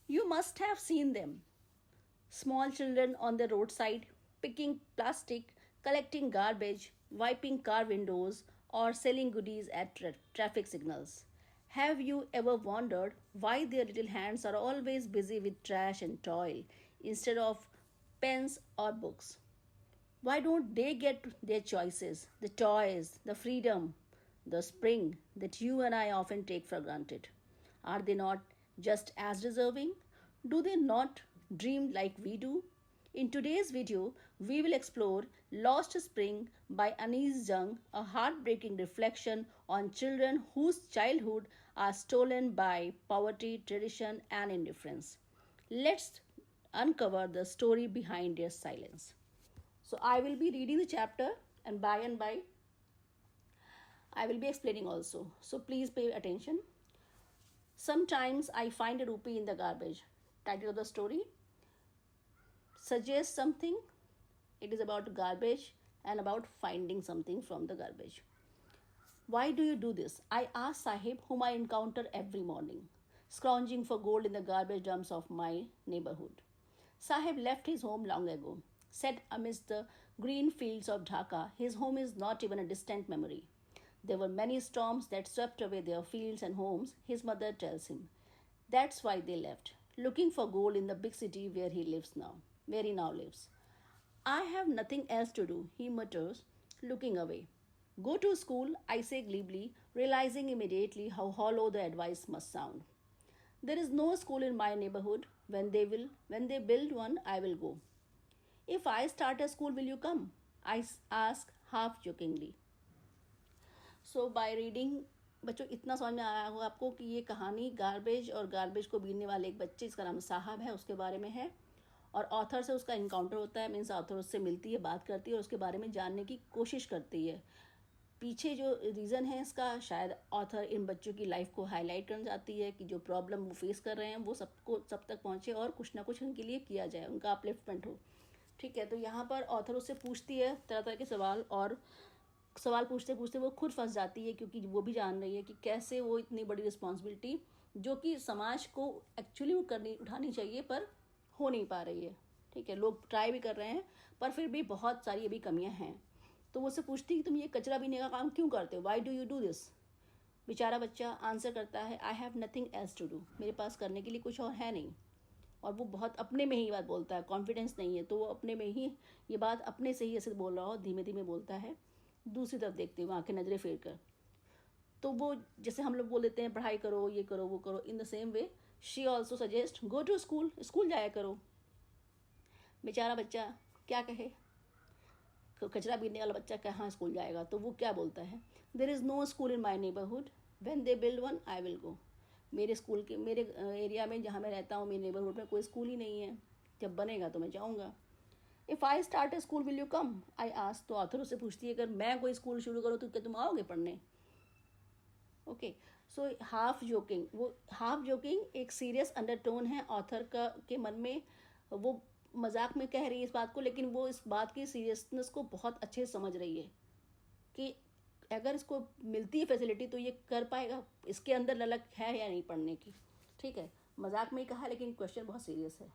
You must have seen them. Small children on the roadside, picking plastic, collecting garbage, wiping car windows, or selling goodies at traffic signals. Have you ever wondered why their little hands are always busy with trash and toil instead of pens or books? Why don't they get their choices, the toys, the freedom, the spring that you and I often take for granted? Are they not just as deserving? Do they not dream like we do? In today's video, we will explore Lost Spring by Anis Jung, a heartbreaking reflection on children whose childhood are stolen by poverty, tradition, and indifference. Let's uncover the story behind their silence. So I will be reading the chapter and by I will be explaining also. So please pay attention. Sometimes I find a rupee in the garbage. Title of the story suggests something. It is about garbage and about finding something from the garbage. Why do you do this? I ask Sahib, whom I encounter every morning, scrounging for gold in the garbage dumps of my neighborhood. Sahib left his home long ago. Set amidst the green fields of Dhaka, his home is not even a distant memory. There were many storms that swept away their fields and homes, his mother tells him. That's why they left, looking for gold in the big city where he now lives. I have nothing else to do, he mutters, looking away. Go to school, I say glibly, realizing immediately how hollow the advice must sound. There is no school in my neighborhood. When they build one, I will go. If I start a school, will you come? I ask half jokingly. So by reading, बच्चों इतना समझ में आया होगा आपको कि ये कहानी गार्बेज और गार्बेज को बीनने वाले एक बच्चे जिसका नाम साहब है उसके बारे में है और ऑथर से उसका इनकाउंटर होता है, मीन्स ऑथर उससे मिलती है, बात करती है और उसके बारे में जानने की कोशिश करती है. पीछे जो रीज़न है इसका, शायद ऑथर इन बच्चों की लाइफ को हाईलाइट करना चाहती है कि जो प्रॉब्लम वो फेस कर रहे हैं वो सब तक पहुँचे और कुछ ना कुछ उनके लिए किया जाए, उनका अपलिफ्टमेंट हो. ठीक है, तो यहाँ पर ऑथर उससे पूछती है तरह तरह के सवाल और सवाल पूछते पूछते वो खुद फंस जाती है क्योंकि वो भी जान रही है कि कैसे वो इतनी बड़ी रिस्पॉन्सिबिलिटी जो कि समाज को एक्चुअली उठानी चाहिए पर हो नहीं पा रही है. ठीक है, लोग ट्राई भी कर रहे हैं पर फिर भी बहुत सारी अभी कमियां हैं. तो वो उससे पूछती है कि तुम ये कचरा बीनने का काम क्यों करते हो, why do you do this. बेचारा बच्चा आंसर करता है, I have nothing else to do, मेरे पास करने के लिए कुछ और है नहीं. और वो बहुत अपने में ही बात बोलता है, कॉन्फिडेंस नहीं है, तो वो अपने में ही ये बात अपने से ही ऐसे बोल रहा हो, धीमे धीमे बोलता है. दूसरी तरफ देखते हुए आंखें नजरें फेर कर. तो वो जैसे हम लोग बोल देते हैं पढ़ाई करो, ये करो, वो करो, in the same way she also suggest go to school, school जाया करो. बेचारा बच्चा क्या कहे, कचरा बीनने वाला बच्चा कहाँ स्कूल जाएगा. तो वो क्या बोलता है, there is no school in my neighbourhood, when they build one I will go. मेरे एरिया में जहाँ मैं रहता हूँ, मेरे नेबरहुड में कोई स्कूल ही नहीं है, जब बनेगा तो मैं जाऊँगा. If I start A school will you come, I ask. तो ऑथर उससे पूछती है अगर मैं कोई स्कूल शुरू करूँ तो क्या तुम आओगे पढ़ने. ओके, सो हाफ जोकिंग एक सीरियस अंडरटोन है ऑथर के मन में. वो मजाक में कह रही है इस बात को, लेकिन वो इस बात की सीरियसनेस को बहुत अच्छे से समझ रही है कि अगर इसको मिलती है फैसिलिटी तो ये कर पाएगा, इसके अंदर ललक है या नहीं पढ़ने की. ठीक है, मजाक में ही कहा लेकिन क्वेश्चन बहुत सीरियस है.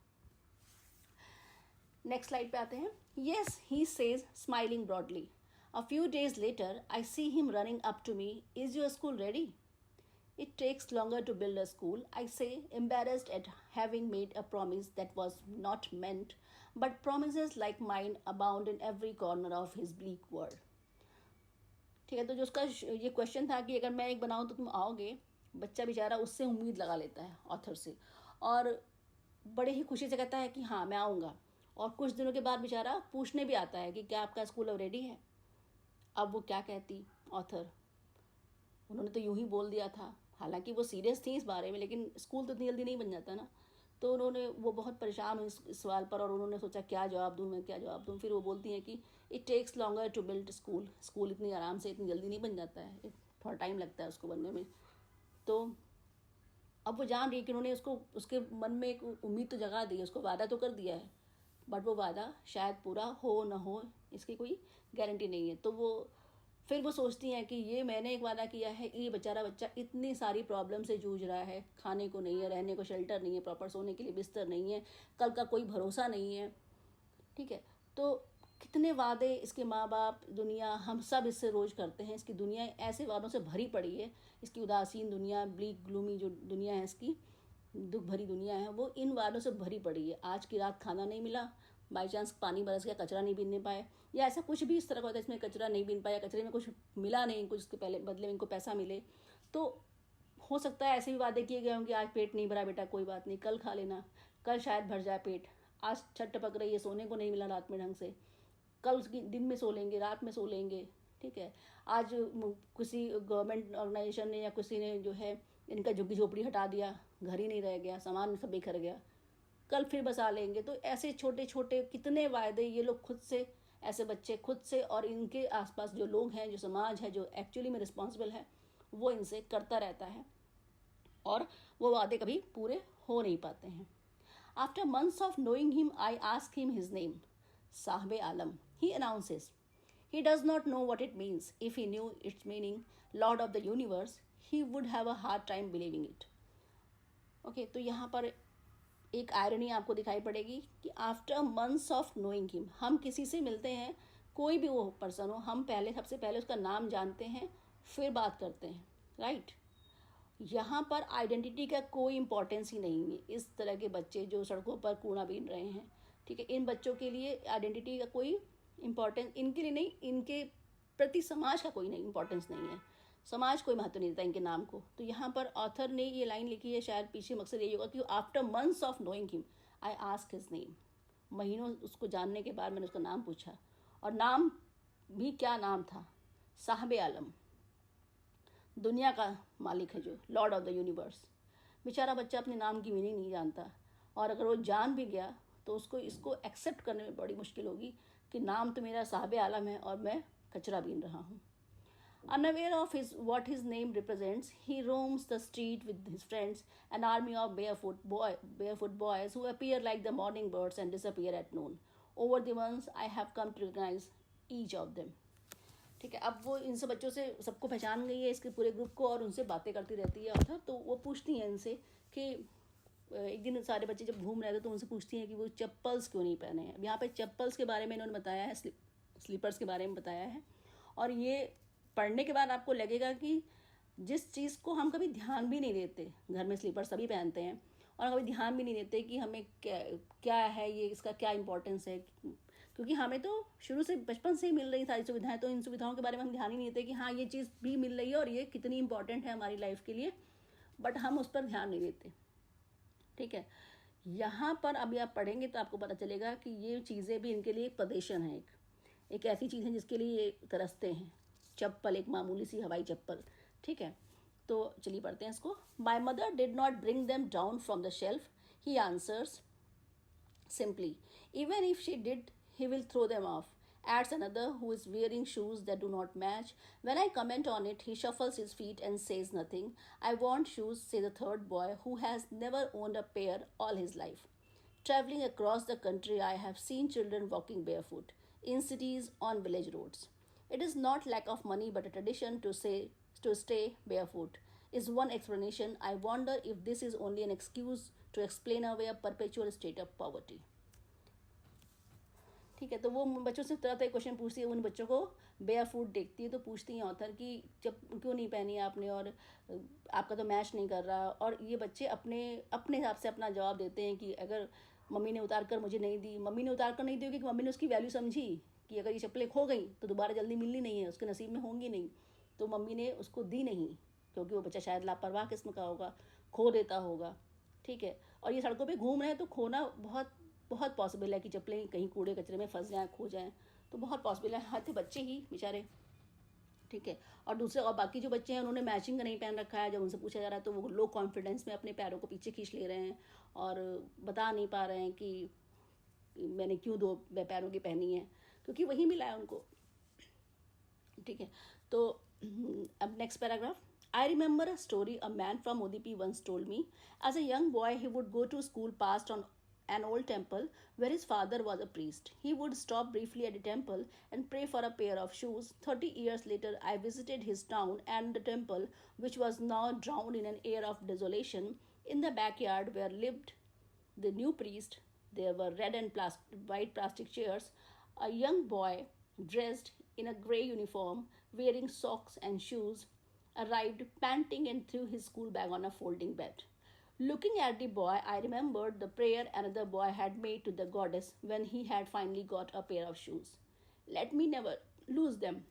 नेक्स्ट स्लाइड पे आते हैं. Yes, he says smiling broadly. A few days later I see him running up to me, is your school ready. It takes longer to build a school, I say, embarrassed at having made a promise that was not meant, but promises like mine abound in every corner of his bleak world. ठीक है, तो जो उसका ये question था कि अगर मैं एक बनाऊँ तो तुम आओगे, बच्चा बेचारा उससे उम्मीद लगा लेता है ऑथर से और बड़े ही खुशी से कहता है कि हाँ मैं आऊँगा. और कुछ दिनों के बाद बेचारा पूछने भी आता है कि क्या आपका स्कूल अब रेडी है. अब वो क्या कहती ऑथर, उन्होंने तो यूं ही बोल दिया था, हालांकि वो सीरियस थी इस बारे में, लेकिन स्कूल तो इतनी जल्दी नहीं बन जाता ना. तो वो बहुत परेशान हुई इस सवाल पर और उन्होंने सोचा क्या जवाब दूँ मैं, क्या जवाब दूँ. फिर वो बोलती हैं कि it takes longer to build school इतनी आराम से इतनी जल्दी नहीं बन जाता है, थोड़ा टाइम लगता है उसको बनने में. तो अब वो जान रही है कि उन्होंने उसके मन में एक उम्मीद तो जगा दी है, उसको वादा तो कर दिया है, बट वो वादा शायद पूरा हो ना हो इसकी कोई गारंटी नहीं है. तो वो फिर वो सोचती हैं कि ये मैंने एक वादा किया है, ये बेचारा बच्चा इतनी सारी प्रॉब्लम से जूझ रहा है, खाने को नहीं है, रहने को शेल्टर नहीं है, प्रॉपर सोने के लिए बिस्तर नहीं है, कल का कोई भरोसा नहीं है। ठीक है, तो कितने वादे इसके माँ बाप, दुनिया, हम सब इससे रोज़ करते हैं। इसकी दुनिया ऐसे वादों से भरी पड़ी है, इसकी उदासीन दुनिया, ब्लीक ग्लूमी जो दुनिया है, इसकी दुख भरी दुनिया है, वो इन वादों से भरी पड़ी है। आज की रात खाना नहीं मिला, बाई चांस पानी बरस गया, कचरा नहीं बीनने पाए, या ऐसा कुछ भी इस तरह का होता है इसमें कचरा नहीं बीन पाया, कचरे में कुछ मिला नहीं, कुछ उसके पहले बदले में इनको पैसा मिले, तो हो सकता है ऐसे भी वादे किए गए हों कि आज पेट नहीं भरा बेटा, कोई बात नहीं, कल खा लेना, कल शायद भर जाए पेट, आज छत टपक रही है, सोने को नहीं मिला रात में ढंग से, कल उसकी दिन में सो लेंगे, रात में सो लेंगे। ठीक है, आज किसी गवर्नमेंट ऑर्गेनाइजेशन ने या किसी ने जो है इनका झुग्गी झोपड़ी हटा दिया, घर ही नहीं रह गया, सामान सब बिखर गया, कल फिर बसा लेंगे। तो ऐसे छोटे छोटे कितने वायदे ये लोग खुद से, ऐसे बच्चे खुद से और इनके आसपास जो लोग हैं, जो समाज है, जो एक्चुअली में रिस्पॉन्सिबल है, वो इनसे करता रहता है और वो वादे कभी पूरे हो नहीं पाते हैं। After months of knowing him I ask him his name, Sahabe Alam, he announces. He does not know what it means. If he knew its meaning, Lord of the Universe, he would have a hard time believing it. Okay, तो यहाँ पर एक irony आपको दिखाई पड़ेगी कि after months of knowing him, हम किसी से मिलते हैं, कोई भी वो पर्सन हो, हम पहले सबसे पहले उसका नाम जानते हैं, फिर बात करते हैं, राइट। यहाँ पर आइडेंटिटी का कोई इम्पोर्टेंस ही नहीं है। इस तरह के बच्चे जो सड़कों पर कूड़ा बीन रहे हैं, ठीक है, इन बच्चों के लिए आइडेंटिटी का कोई इम्पोर्टेंस, इनके लिए नहीं, इनके प्रति समाज का कोई नहीं इम्पोर्टेंस नहीं है, समाज कोई महत्व नहीं देता इनके नाम को। तो यहाँ पर ऑथर ने ये लाइन लिखी है, शायद पीछे मकसद यही होगा कि after months of knowing him I ask his name, महीनों उसको जानने के बाद मैंने उसका नाम पूछा, और नाम भी क्या नाम था, साहब आलम, दुनिया का मालिक है, जो लॉर्ड ऑफ द यूनिवर्स। बेचारा बच्चा अपने नाम की मीनिंग नहीं जानता, और अगर वो जान भी गया तो उसको इसको एक्सेप्ट करने में बड़ी मुश्किल होगी कि नाम तो मेरा साहब आलम है और मैं कचरा बीन रहा हूँ। Unaware of what his name represents, he roams the street with his friends, an army of barefoot boys who appear like the morning birds and disappear at noon. Over the months, I have come to recognize each of them. ठीक है, अब वो इन सब बच्चों से सबको पहचान गई है, इसके पूरे ग्रुप को, और उनसे बातें करती रहती है ऑथर। तो वो पूछती हैं इनसे कि एक दिन सारे बच्चे जब घूम रहे थे तो उनसे पूछती हैं कि वो चप्पल्स क्यों नहीं पहने हैं। अब यहाँ पे चप्पल्स के बारे में इन्होंने बताया है, स्लीपर्स के बारे में बताया है, और ये पढ़ने के बाद आपको लगेगा कि जिस चीज़ को हम कभी ध्यान भी नहीं देते, घर में स्लीपर सभी पहनते हैं, और कभी ध्यान भी नहीं देते कि हमें क्या है ये, इसका क्या इंपॉर्टेंस है, क्योंकि हमें तो शुरू से बचपन से ही मिल रही सारी सुविधाएं, तो इन सुविधाओं के बारे में हम ध्यान ही नहीं देते कि हाँ ये चीज़ भी मिल रही है और ये कितनी इंपॉर्टेंट है हमारी लाइफ के लिए, बट हम उस पर ध्यान नहीं देते। ठीक है, यहाँ पर अभी आप पढ़ेंगे तो आपको पता चलेगा कि ये चीज़ें भी इनके लिए एक प्रदेशन है, एक ऐसी चीज़ है जिसके लिए ये तरसते हैं। चप्पल, एक मामूली सी हवाई चप्पल। ठीक है, तो चलिए पढ़ते हैं इसको। My mother did not bring them down from the shelf, he answers simply, even if she did he will throw them off, adds another who is wearing shoes that do not match. When I comment on it, he shuffles his feet and says nothing. I want shoes, says the third boy, who has never owned a pair all his life. Traveling across the country, I have seen children walking barefoot, in cities, on village roads. It is not lack of money but a tradition to stay barefoot, is one explanation. I wonder if this is only an excuse to explain away a perpetual state of poverty. ठीक है, तो वो बच्चों से तरह तरह के question पूछती है, उन बच्चों को बेयर फूट देखती है तो पूछती हैं ऑथर कि जब क्यों नहीं पहनी आपने, और आपका तो मैच नहीं कर रहा। और ये बच्चे अपने अपने हिसाब से अपना जवाब देते हैं कि अगर मम्मी ने उतार कर मुझे नहीं दी, मम्मी ने उतार कर नहीं दी क्योंकि मम्मी ने उसकी वैल्यू समझी कि अगर ये चप्पलें खो गई तो दोबारा जल्दी मिलनी नहीं है, उसके नसीब में होंगी नहीं, तो मम्मी ने उसको दी नहीं, क्योंकि वो बच्चा शायद लापरवाह किस्म का होगा, खो देता होगा। ठीक है, और ये सड़कों पर घूम रहे हैं तो खोना बहुत बहुत पॉसिबल है कि चप्पलें कहीं कूड़े कचरे में फंस जाएं, खो जाएं, तो बहुत पॉसिबल है। हर थे बच्चे ही बेचारे। ठीक है, और दूसरे और बाकी जो बच्चे हैं उन्होंने मैचिंग का नहीं पहन रखा है, जब उनसे पूछा जा रहा है तो वो लो कॉन्फिडेंस में अपने पैरों को पीछे खींच ले रहे हैं और बता नहीं पा रहे हैं कि मैंने क्यों दो पैरों की पहनी है, क्योंकि वही मिला है उनको। ठीक है, तो अब next paragraph. I remember a story a man from Udupi once told me. As a young boy, he would go to school past on an old temple where his father was a priest. He would stop briefly at the temple and pray for a pair of shoes. 30 years later, I visited his town and the temple, which was now drowned in an air of desolation. In the backyard where lived the new priest, there were red and white plastic chairs. A young boy, dressed in a grey uniform, wearing socks and shoes, arrived panting and threw his school bag on a folding bed. Looking at the boy, I remembered the prayer another boy had made to the goddess when he had finally got a pair of shoes. Let me never lose them.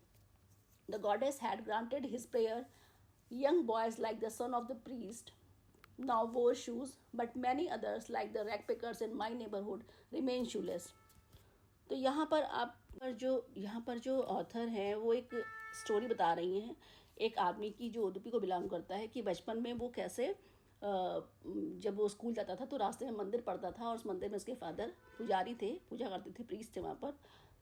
The goddess had granted his prayer. Young boys like the son of the priest now wore shoes, but many others, like the rag pickers in my neighborhood, remained shoeless. तो यहाँ पर जो author हैं वो एक story बता रही हैं एक आदमी की जो उडुपी को बिलोंग करता है कि बचपन में वो कैसे जब वो स्कूल जाता था तो रास्ते में मंदिर पड़ता था और उस मंदिर में उसके फादर पुजारी थे, पूजा करते थे, प्रीस्ट थे वहाँ पर।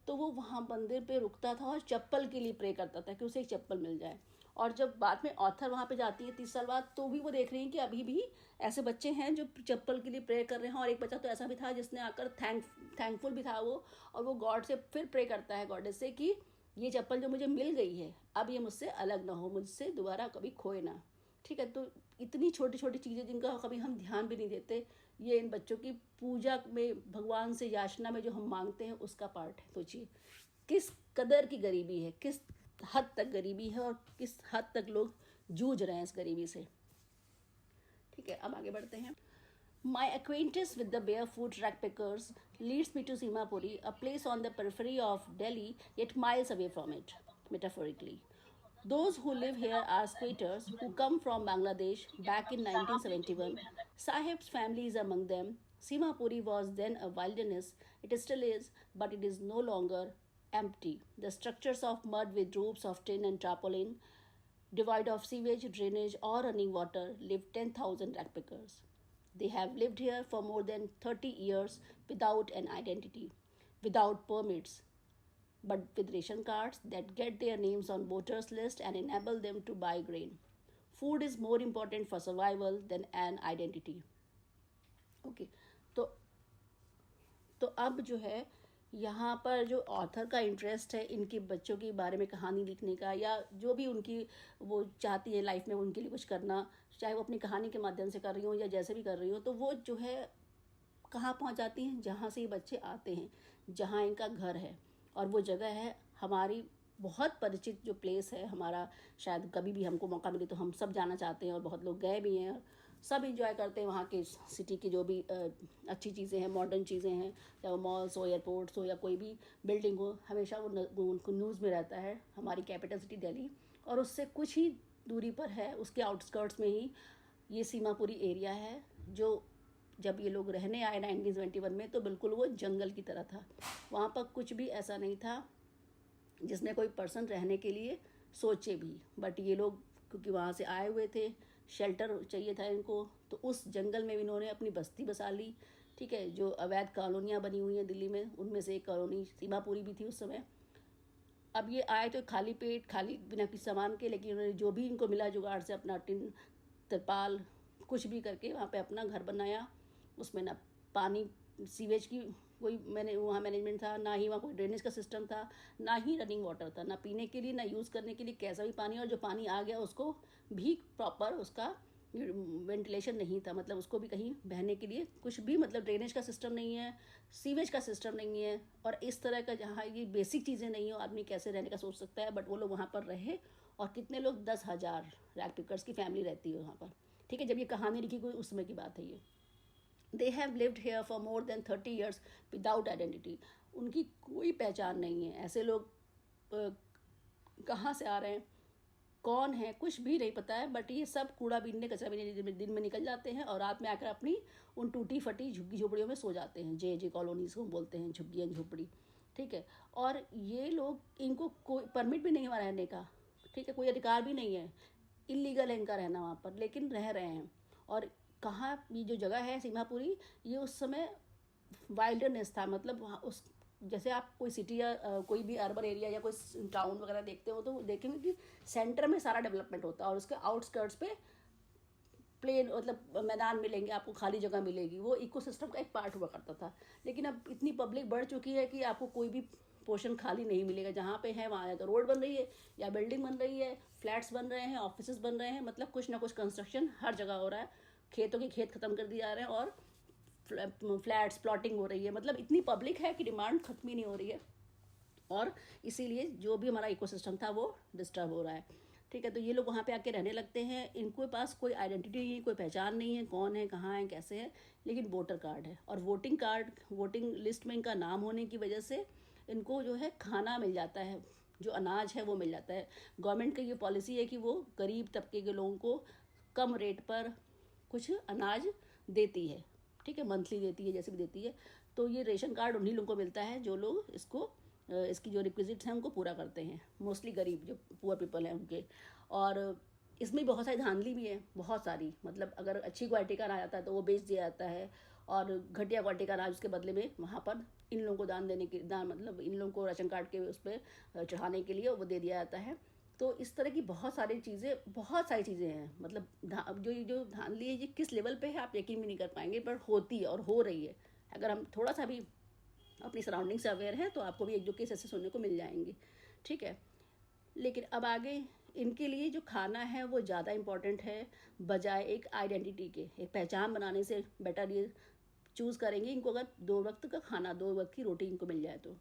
तो वो वहाँ मंदिर पे रुकता था और चप्पल के लिए प्रे करता था कि उसे एक चप्पल मिल जाए। और जब बाद में ऑथर वहाँ पे जाती है 30 साल बाद, तो भी वो देख रही हैं कि अभी भी ऐसे बच्चे हैं जो चप्पल के लिए प्रे कर रहे हैं। और एक बच्चा तो ऐसा भी था जिसने आकर थैंकफुल भी था वो, और वो गॉड से फिर प्रे करता है, गॉडेस से, कि ये चप्पल जो मुझे मिल गई है अब ये मुझसे अलग ना हो, मुझसे दोबारा कभी खोए ना। ठीक है, तो इतनी छोटी छोटी चीज़ें जिनका कभी हम ध्यान भी नहीं देते, ये इन बच्चों की पूजा में, भगवान से याचना में जो हम मांगते हैं उसका पार्ट है। सोचिए किस कदर की गरीबी है, किस हद तक गरीबी है और किस हद तक लोग जूझ रहे हैं इस गरीबी से। ठीक है, अब आगे बढ़ते हैं। My acquaintance with the barefoot ragpickers leads me to Simapuri, a place on the periphery of Delhi, yet miles away from it, metaphorically. Those who live here are squatters who come from Bangladesh back in 1971. Sahib's family is among them. Simapuri was then a wilderness. It still is, but it is no longer empty. The structures of mud with roofs of tin and tarpaulin, devoid of sewage, drainage, or running water, live 10,000 ragpickers. They have lived here for more than 30 years without an identity, without permits, but with ration cards that get their names on voters list and enable them to buy grain. Food is more important for survival than an identity. Okay, तो अब जो है यहाँ पर जो author का interest है इनके बच्चों के बारे में कहानी लिखने का, या जो भी उनकी वो चाहती है लाइफ में उनके लिए कुछ करना, चाहे वो अपनी कहानी के माध्यम से कर रही हो या जैसे भी कर रही हो, तो वो जो है कहाँ पहुँच जाती हैं, जहाँ से ये बच्चे आते हैं, जहाँ इनका घर है। और वो जगह है हमारी बहुत परिचित जो प्लेस है हमारा, शायद कभी भी हमको मौका मिले तो हम सब जाना चाहते हैं और बहुत लोग गए भी हैं, सब इंजॉय करते हैं वहाँ के सिटी की जो भी अच्छी चीज़ें हैं, मॉडर्न चीज़ें हैं, चाहे वो मॉल्स हो, एयरपोर्ट्स हो या कोई भी बिल्डिंग हो, हमेशा वो उनको न्यूज़ में रहता है हमारी कैपिटल सिटी दिल्ली। और उससे कुछ ही दूरी पर है, उसके आउटस्कर्ट्स में ही ये सीमापुरी एरिया है, जो जब ये लोग रहने आए 1971 में तो बिल्कुल वो जंगल की तरह था। वहाँ पर कुछ भी ऐसा नहीं था जिसने कोई पर्सन रहने के लिए सोचे भी, बट ये लोग क्योंकि वहाँ से आए हुए थे, शेल्टर चाहिए था इनको, तो उस जंगल में इन्होंने अपनी बस्ती बसा ली। ठीक है, जो अवैध कॉलोनियाँ बनी हुई हैं दिल्ली में, उनमें से एक कॉलोनी सीमापुरी भी थी उस समय। अब ये आए तो खाली पेट, खाली बिना किसी सामान के, लेकिन उन्होंने जो भी इनको मिला जुगाड़ से, अपना टिन, तिरपाल, कुछ भी करके वहाँ पे अपना घर बनाया। उसमें ना पानी, सीवेज की कोई वहाँ मैनेजमेंट था, ना ही वहाँ कोई ड्रेनेज का सिस्टम था, ना ही रनिंग वाटर था, ना पीने के लिए, ना यूज़ करने के लिए कैसा भी पानी। और जो पानी आ गया उसको भी प्रॉपर उसका वेंटिलेशन नहीं था, मतलब उसको भी कहीं बहने के लिए कुछ भी, मतलब ड्रेनेज का सिस्टम नहीं है, सीवेज का सिस्टम नहीं है, और इस तरह का जहाँ ये बेसिक चीज़ें नहीं हो, आदमी कैसे रहने का सोच सकता है। बट वो लोग वहाँ पर रहे, और कितने लोग, 10,000 रैग पिकर्स की फैमिली रहती है वहाँ पर। ठीक है, जब ये कहानी लिखी गई उस समय की बात है ये। They have lived here for more than 30 years without identity. उनकी कोई पहचान नहीं है। ऐसे लोग कहाँ से आ रहे हैं, कौन है, कुछ भी नहीं पता है। बट ये सब कूड़ा बीनने, कचरा बीनने दिन में निकल जाते हैं और रात में आकर अपनी उन टूटी फटी झुग्गी झोपड़ियों में सो जाते हैं। जे कॉलोनीज़ को बोलते हैं, झुग्गी झोपड़ी। ठीक है, और ये लोग, इनको कोई परमिट भी नहीं हुआ रहने का। ठीक है, कोई अधिकार भी नहीं है, इलीगल है इनका रहना वहाँ पर, लेकिन रह रहे हैं। और कहाँ, ये जो जगह है सीमापुरी, ये उस समय वाइल्डरनेस था, मतलब वहाँ उस, जैसे आप कोई सिटी या कोई भी अर्बन एरिया या कोई टाउन वगैरह देखते हो तो देखेंगे कि सेंटर में सारा डेवलपमेंट होता है और उसके आउटस्कर्ट्स पे प्लेन मतलब मैदान मिलेंगे, आपको खाली जगह मिलेगी, वो इकोसिस्टम का एक पार्ट हुआ करता था। लेकिन अब इतनी पब्लिक बढ़ चुकी है कि आपको कोई भी पोर्शन खाली नहीं मिलेगा। जहाँ पे है वहाँ या तो रोड बन रही है, या बिल्डिंग बन रही है, फ्लैट्स बन रहे हैं, ऑफिस बन रहे हैं, मतलब कुछ ना कुछ कंस्ट्रक्शन हर जगह हो रहा है। खेतों के खेत खत्म कर दिए जा रहे हैं और फ्लैट्स प्लॉटिंग हो रही है। मतलब इतनी पब्लिक है कि डिमांड खत्म ही नहीं हो रही है, और इसीलिए जो भी हमारा इकोसिस्टम था वो डिस्टर्ब हो रहा है। ठीक है, तो ये लोग वहाँ पे आके रहने लगते हैं, इनके पास कोई आइडेंटिटी नहीं है, कोई पहचान नहीं है, कौन है, कहाँ है, कैसे है, लेकिन वोटर कार्ड है। और वोटिंग कार्ड, वोटिंग लिस्ट में इनका नाम होने की वजह से इनको जो है खाना मिल जाता है, जो अनाज है वो मिल जाता है। गवर्नमेंट की ये पॉलिसी है कि वो गरीब तबके के लोगों को कम रेट पर कुछ अनाज देती है। ठीक है, मंथली देती है, जैसे भी देती है। तो ये रेशन कार्ड उन्हीं लोगों को मिलता है जो लोग इसकी जो रिक्विजिट्स हैं उनको पूरा करते हैं, मोस्टली गरीब जो पुअर पीपल हैं उनके। और इसमें बहुत सारी धांधली भी है, बहुत सारी। मतलब अगर अच्छी क्वालिटी का अनाज आता है तो वो बेच दिया जाता है, और घटिया क्वालिटी का अनाज उसके बदले में वहाँ पर इन लोगों को दान देने के दान मतलब इन लोगों को राशन कार्ड के उस पर चढ़ाने के लिए वो दे दिया जाता है। तो इस तरह की बहुत सारी चीज़ें हैं। मतलब जो धांधली है ये किस लेवल पे है आप यकीन भी नहीं कर पाएंगे, पर होती है और हो रही है। अगर हम थोड़ा सा भी अपनी सराउंडिंग से अवेयर हैं तो आपको भी एक दो केस ऐसे सुनने को मिल जाएंगे। ठीक है, लेकिन अब आगे इनके लिए जो खाना है वो ज़्यादा इम्पॉर्टेंट है, बजाय एक आइडेंटिटी के, एक पहचान बनाने से बेटर ये चूज़ करेंगे इनको अगर 2 वक्त का खाना, 2 वक्त की रोटी इनको मिल जाए तो।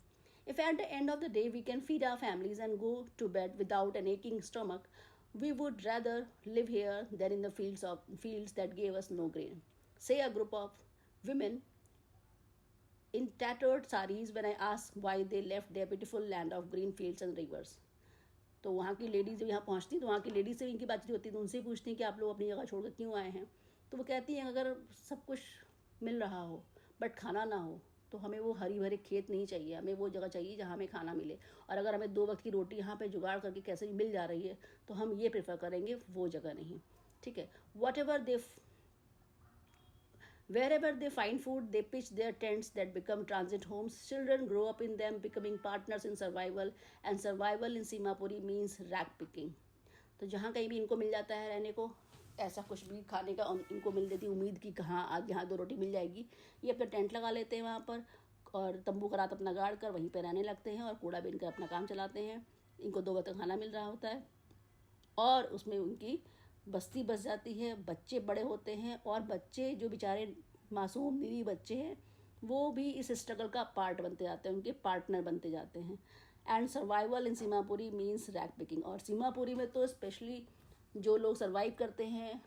If at the end of the day we can feed our families and go to bed without an aching stomach, we would rather live here than in the fields that gave us no grain. Say a group of women in tattered saris when I ask why they left their beautiful land of green fields and rivers. तो वहाँ की ladies जब यहाँ पहुँचती तो वहाँ की ladies से इनकी बातचीत होती है, तो उनसे पूछती हैं कि आप लोग अपनी जगह छोड़कर क्यों आए हैं। तो वो कहती हैं अगर सब कुछ मिल रहा हो बट खाना ना हो तो हमें वो हरी भरे खेत नहीं चाहिए, हमें वो जगह चाहिए जहाँ हमें खाना मिले। और अगर हमें 2 वक्त की रोटी यहाँ पे जुगाड़ करके कैसे भी मिल जा रही है तो हम ये प्रेफर करेंगे, वो जगह नहीं। ठीक है, what ever they Wherever they find food, they pitch their tents that become transit homes. Children grow up in them, becoming partners in survival, and survival in Simapuri means rack picking. तो जहाँ कहीं भी इनको मिल जाता है रहने को, ऐसा कुछ भी खाने का इनको मिल देती उम्मीद की कहाँ आज यहाँ 2 रोटी मिल जाएगी, ये अपना टेंट लगा लेते हैं वहाँ पर, और तंबू का रात अपना गाड़ कर वहीं पर रहने लगते हैं और कूड़ा बीन कर अपना काम चलाते हैं। इनको 2 वक्त का खाना मिल रहा होता है और उसमें उनकी बस्ती बस जाती है, बच्चे बड़े होते हैं, और बच्चे जो बेचारे मासूम निरी बच्चे हैं वो भी इस स्ट्रगल का पार्ट बनते जाते हैं, उनके पार्टनर बनते जाते हैं। And survival in Seemapuri means rag picking. और सीमापुरी में तो स्पेशली जो लोग सर्वाइव करते हैं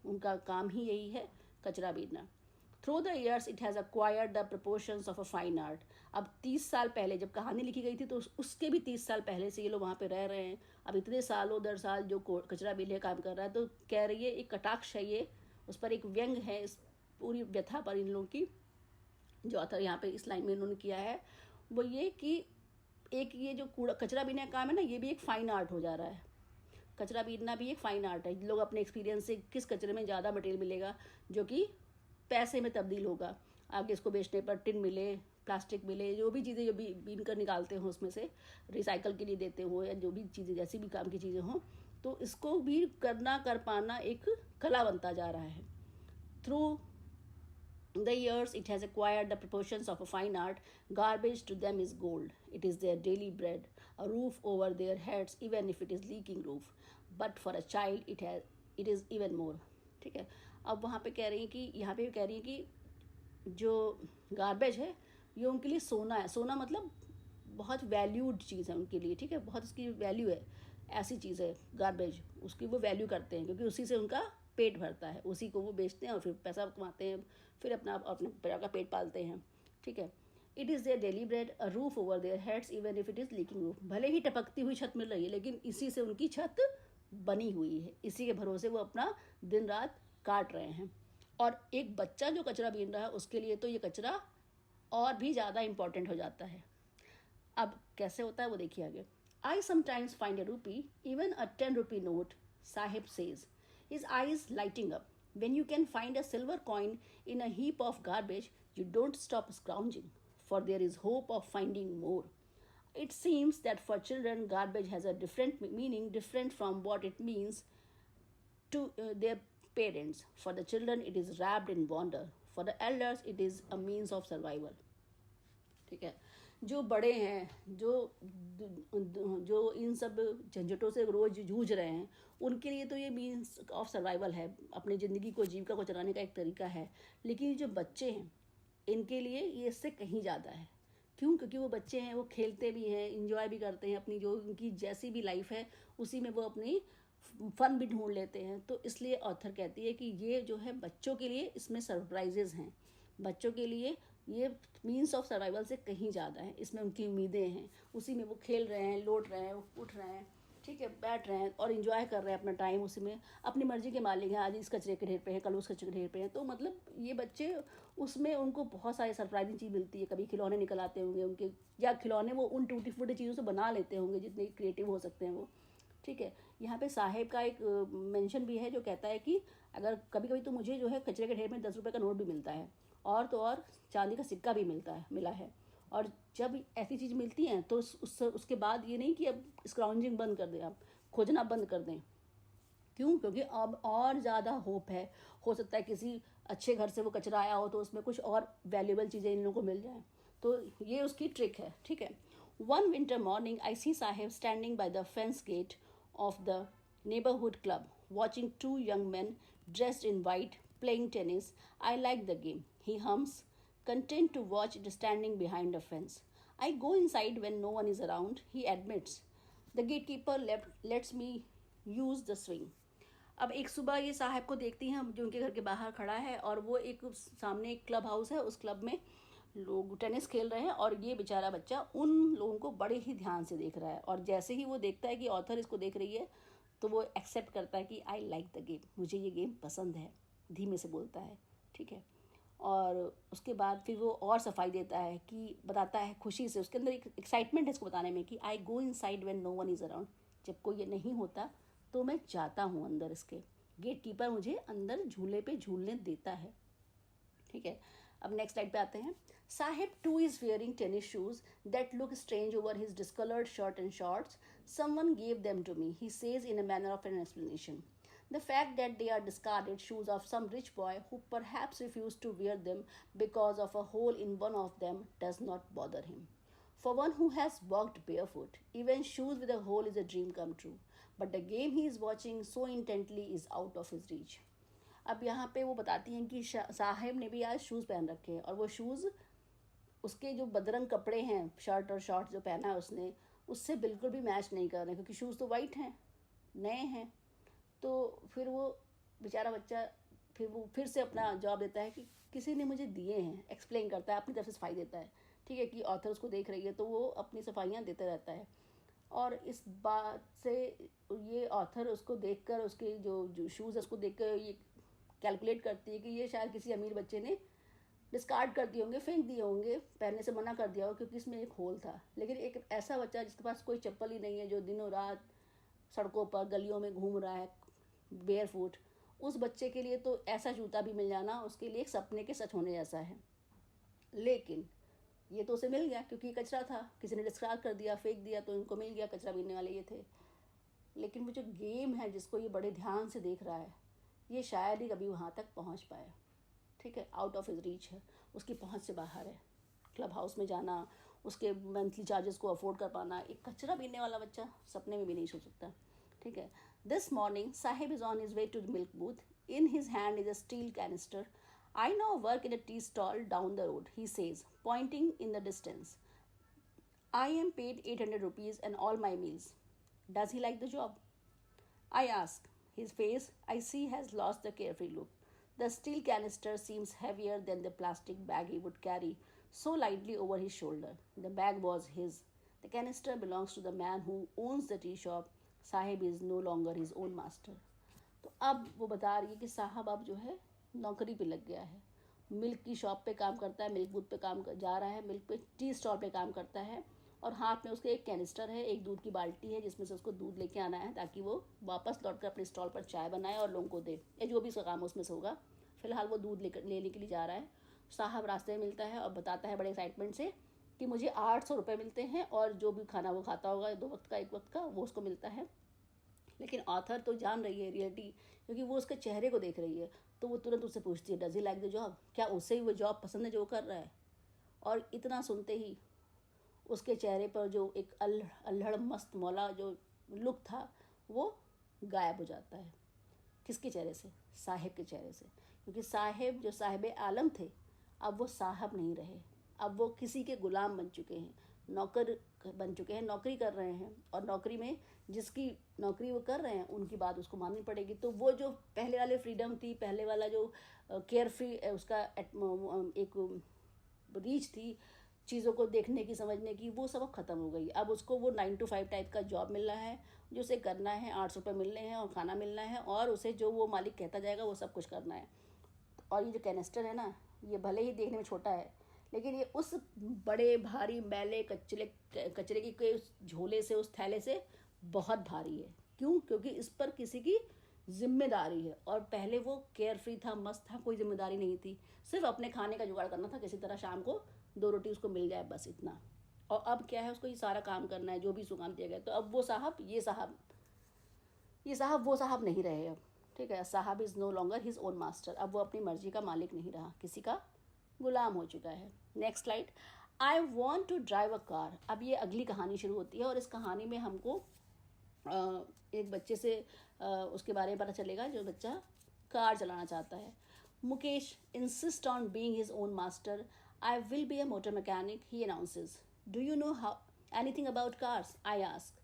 उनका काम ही यही है, कचरा बीनना। Through the years it has acquired the proportions of a fine art. अब 30 साल पहले जब कहानी लिखी गई थी तो उसके भी 30 साल पहले से ये लोग वहाँ पे रह रहे हैं। अब इतने सालों दर साल जो कचरा बीनने काम कर रहा है, तो कह रही है एक कटाक्ष है ये, उस पर एक व्यंग है इस पूरी व्यथा पर इन लोगों की। जो ऑथर यहाँ पे इस लाइन में इन्होंने किया है वो ये कि एक ये जो कूड़ा कचरा बीनने का काम है ना, ये भी एक फ़ाइन आर्ट हो जा रहा है। कचरा बीनना भी एक फ़ाइन आर्ट है। लोग अपने एक्सपीरियंस से किस कचरे में ज़्यादा मटेरियल मिलेगा जो कि पैसे में तब्दील होगा, आगे इसको बेचने पर टिन मिले, प्लास्टिक मिले, जो भी चीज़ें जो भी बीन कर निकालते हो उसमें से रिसाइकल के लिए देते हो, या जो भी चीज़ें जैसी भी काम की चीज़ें हों, तो इसको भी कर पाना एक कला बनता जा रहा है। Through the years it has acquired the proportions of a fine art. Garbage to them is gold. It is their daily bread, a roof over their heads even if it is leaking roof. But for a child it is even more. ठीक है, अब वहाँ पे कह रही हैं कि यहाँ पे कह रही हैं कि जो गार्बेज है ये उनके लिए सोना है। सोना मतलब बहुत वैल्यूड चीज़ है उनके लिए। ठीक है, बहुत उसकी वैल्यू है, ऐसी चीज़ है गार्बेज, उसकी वो वैल्यू करते हैं क्योंकि उसी से उनका पेट भरता है, उसी को वो बेचते हैं और फिर पैसा कमाते हैं, फिर अपने परिवार का पेट पालते हैं। ठीक है, it is their daily bread, a roof over their heads even if it is leaking roof. भले ही टपकती हुई छत मिल रही है लेकिन इसी से उनकी छत बनी हुई है, इसी के भरोसे वो अपना दिन रात काट रहे हैं। और एक बच्चा जो कचरा बीन रहा है उसके लिए तो ये कचरा और भी ज़्यादा इम्पॉर्टेंट हो जाता है। अब कैसे होता है वो देखिए आगे। आई समटाइम्स फाइंड अ रूपी, even a 10 rupee note, Sahib says, his eyes lighting up. When you can find a silver coin in a heap of garbage, you don't stop scrounging, for there is hope of finding more. It seems that for children, garbage has a different meaning, different from what it means to their parents. For the children, it is wrapped in wonder. For the elders, it is a means of survival. ठीक है, जो बड़े हैं, जो इन सब झंझटों से रोज जूझ रहे हैं, उनके लिए तो ये मीन्स ऑफ सर्वाइवल है, अपनी ज़िंदगी को, जीविका को चलाने का एक तरीका है. लेकिन जो बच्चे हैं, इनके लिए ये इससे कहीं ज़्यादा है. क्यों? क्योंकि वो बच्चे हैं, वो खेलते भी हैं, इंजॉय भी करते हैं, अपनी जो उनकी जैसी भी लाइफ है उसी में वो अपनी फन भी ढूंढ लेते हैं. तो इसलिए ऑथर कहती है कि ये जो है बच्चों के लिए इसमें सरप्राइजेज हैं. बच्चों के लिए ये मीन्स ऑफ सर्वाइवल से कहीं ज़्यादा है. इसमें उनकी उम्मीदें हैं, उसी में वो खेल रहे हैं, लौट रहे हैं, उठ रहे हैं, ठीक है, बैठ रहे हैं और इन्जॉय कर रहे हैं अपना टाइम. उसी में अपनी मर्जी के मालिक हैं. आज इस कचरे के ढेर पे हैं, कल उस कचरे के ढेर पे हैं. तो मतलब ये बच्चे, उसमें उनको बहुत सारी सरप्राइजिंग चीज़ मिलती है. कभी खिलौने निकल आते होंगे उनके, या खिलौने वो उन टूटी फूटी चीज़ों से बना लेते होंगे जितने क्रिएटिव हो सकते हैं वो. ठीक है, यहाँ पे साहेब का एक मेंशन भी है जो कहता है कि अगर कभी कभी तो मुझे जो है कचरे के ढेर में 10 रुपये का नोट भी मिलता है, और तो और चांदी का सिक्का भी मिला है. और जब ऐसी चीज़ मिलती हैं तो उसके बाद ये नहीं कि अब स्क्राउंजिंग बंद कर दें, आप खोजना बंद कर दें. क्यों? क्योंकि अब और ज़्यादा होप है. हो सकता है किसी अच्छे घर से वो कचरा आया हो तो उसमें कुछ और वैल्यूएबल चीज़ें इन लोगों को मिल जाएं. तो ये उसकी ट्रिक है. ठीक है. One winter morning I see Saheb standing by the fence gate of the neighborhood club, watching two young men dressed in white playing tennis. I like the game, he hums, content to watch it standing behind a fence. I go inside when no one is around, he admits. The gatekeeper lets me use the swing. अब एक सुबह ये साहब को देखती हैं जो उनके घर के बाहर खड़ा है, और वो एक सामने एक क्लब हाउस है, उस क्लब में लोग टेनिस खेल रहे हैं, और ये बेचारा बच्चा उन लोगों को बड़े ही ध्यान से देख रहा है. और जैसे ही वो देखता है कि ऑथर इसको देख रही है तो वो एक्सेप्ट करता है कि आई लाइक द गेम, मुझे ये गेम पसंद है, धीमे से बोलता है. ठीक है. और उसके बाद फिर वो और सफाई देता है कि बताता है खुशी से, उसके अंदर एक एक्साइटमेंट है इसको बताने में कि I go inside when no one is around. जब कोई ये नहीं होता तो मैं जाता हूँ अंदर. इसके गेट कीपर मुझे अंदर झूले पे झूलने देता है. ठीक है. अब नेक्स्ट स्लाइड पे आते हैं. Saheb too is wearing tennis shoes that look strange over his discoloured shirt and shorts. Someone gave them to me, he says in a manner of an explanation. The fact that they are discarded shoes of some rich boy who perhaps refused to wear them because of a hole in one of them does not bother him. For one who has walked barefoot, even shoes with a hole is a dream come true. But the game he is watching so intently is out of his reach. अब यहाँ पे वो बताती हैं कि साहेब ने भी आज शूज़ पहन रखे हैं, और वो शूज़ उसके जो बदरंग कपड़े हैं, शर्ट और शॉर्ट जो पहना है उसने, उससे बिल्कुल भी मैच नहीं कर रहे, क्योंकि शूज़ तो वाइट हैं, नए हैं. तो फिर वो बेचारा बच्चा फिर से अपना जवाब देता है कि किसी ने मुझे दिए हैं. एक्सप्लेन करता है, अपनी तरफ से सफाई देता है. ठीक है, कि ऑथर उसको देख रही है तो वो अपनी सफाइयाँ देते रहता है. और इस बात से ये ऑथर उसको देखकर, उसके जो शूज़ है उसको देखकर ये कैलकुलेट करती है कि ये शायद किसी अमीर बच्चे ने डिस्कार्ड कर दिए होंगे, फेंक दिए होंगे, पहनने से मना कर दिया हो क्योंकि इसमें एक होल था. लेकिन एक ऐसा बच्चा जिसके पास कोई चप्पल ही नहीं है, जो दिनों रात सड़कों पर गलियों में घूम रहा है बेयर फुट, उस बच्चे के लिए तो ऐसा जूता भी मिल जाना उसके लिए एक सपने के सच होने जैसा है. लेकिन ये तो उसे मिल गया क्योंकि कचरा था, किसी ने डिस्कार्ड कर दिया, फेंक दिया, तो इनको मिल गया. कचरा बीनने वाले ये थे. लेकिन वो जो गेम है जिसको ये बड़े ध्यान से देख रहा है, ये शायद ही कभी वहाँ तक पहुँच पाए. ठीक है, आउट ऑफ हिज रीच है, उसकी पहुँच से बाहर है. क्लब हाउस में जाना, उसके मंथली चार्जेस को अफोर्ड कर पाना, एक कचरा बीनने वाला बच्चा सपने में भी नहीं सोच सकता. ठीक है. This morning Sahib is on his way to the milk booth. In his hand is a steel canister. I now work in a tea stall down the road, he says, pointing in the distance. I am paid 800 rupees and all my meals. Does he like the job? I ask. His face, I see, has lost the carefree look. The steel canister seems heavier than the plastic bag he would carry so lightly over his shoulder. The bag was his. The canister belongs to the man who owns the tea shop. Sahib is no longer his own master. तो अब वो बता रही है कि साहब अब जो है नौकरी पे लग गया है, मिल्क की शॉप पे काम करता है, मिल्क बूथ पे काम जा रहा है, मिल्क पे टी स्टॉल पे काम करता है, और हाथ में उसके एक कैनिस्टर है, एक दूध की बाल्टी है जिसमें से उसको दूध लेके आना है ताकि वो वापस लौटकर अपने स्टॉल पर चाय बनाए और लोगों को दे, या जो भी उसका काम उसमें से होगा. फिलहाल वो दूध लेने के लिए जा रहा है. साहब रास्ते में मिलता है और बताता है बड़े एक्साइटमेंट से कि मुझे 800 रुपये मिलते हैं, और जो भी खाना वो खाता होगा 2 वक्त का 1 वक्त का वो उसको मिलता है. लेकिन ऑथर तो जान रही है रियलिटी, क्योंकि वो उसके चेहरे को देख रही है, तो वो तुरंत उससे पूछती है does he like the job, क्या उसे ही वो जॉब पसंद है जो वो कर रहा है। और इतना सुनते ही उसके चेहरे पर जो एक अल्हड़ मस्त मौला जो लुक था वो गायब हो जाता है। किसके चेहरे से? साहिब के चेहरे से। क्योंकि साहिब जो साहिब आलम थे, अब वो साहब नहीं रहे, अब वो किसी के गुलाम बन चुके हैं, नौकर बन चुके हैं, नौकरी कर रहे हैं। और नौकरी में जिसकी नौकरी वो कर रहे हैं उनकी बात उसको माननी पड़ेगी। तो वो जो पहले वाले फ्रीडम थी, पहले वाला जो केयर फ्री उसका एक रीच थी चीज़ों को देखने की, समझने की, वो सब अब ख़त्म हो गई। अब उसको वो 9 to 5 टाइप का जॉब मिल रहा है, जो उसे करना है, 800 रुपये मिल रहे हैं और खाना मिलना है, और उसे जो वो मालिक कहता जाएगा वो सब कुछ करना है। और ये जो कैनिस्टर है ना, ये भले ही देखने में छोटा है, लेकिन ये उस बड़े भारी मैले कचरे के उस झोले से, उस थैले से बहुत भारी है। क्यों? क्योंकि इस पर किसी की जिम्मेदारी है। और पहले वो केयर फ्री था, मस्त था, कोई जिम्मेदारी नहीं थी, सिर्फ अपने खाने का जुगाड़ करना था, किसी तरह शाम को 2 रोटी उसको मिल जाए, बस इतना। और अब क्या है, उसको ये सारा काम करना है जो भी उसको काम दिया गया। तो अब वो साहब, ये साहब वो साहब नहीं रहे अब। ठीक है, Saheb is no longer his own master. अब वो अपनी मर्जी का मालिक नहीं रहा, किसी का गुलाम हो चुका है। Next slide. I want to drive a car. अब ये अगली कहानी शुरू होती है और इस कहानी में हमको एक बच्चे से उसके बारे में पता चलेगा जो बच्चा कार चलाना चाहता है। Mukesh insist on being his own master. I will be a motor mechanic, he announces. Do you know how anything about cars? I ask.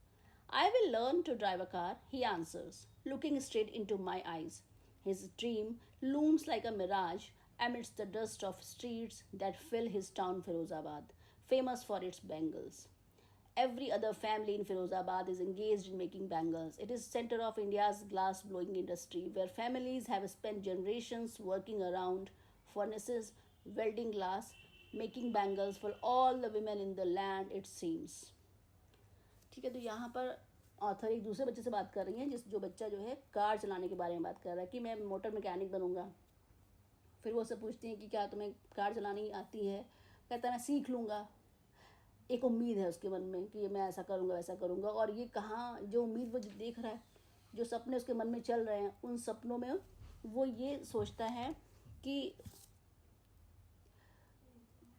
I will learn to drive a car, he answers, looking straight into my eyes. His dream looms like a mirage amidst the dust of streets that fill his town Firozabad, famous for its bangles. Every other family in Firozabad is engaged in making bangles. It is center of India's glass blowing industry, where families have spent generations working around furnaces, welding glass, making bangles for all the women in the land, it seems. ठीक है, तो यहाँ पर author एक दूसरे बच्चे से बात कर रही हैं, जो बच्चा जो है कार चलाने के बारे में बात कर रहा है कि मैं मोटर मैकेनिक बनूंगा। फिर वो उससे पूछती हैं कि क्या तुम्हें कार चलानी आती है? कहता है मैं सीख लूँगा। एक उम्मीद है उसके मन में कि मैं ऐसा करूँगा वैसा करूँगा। और ये कहाँ, जो उम्मीद वो देख रहा है, जो सपने उसके मन में चल रहे हैं, उन सपनों में वो ये सोचता है कि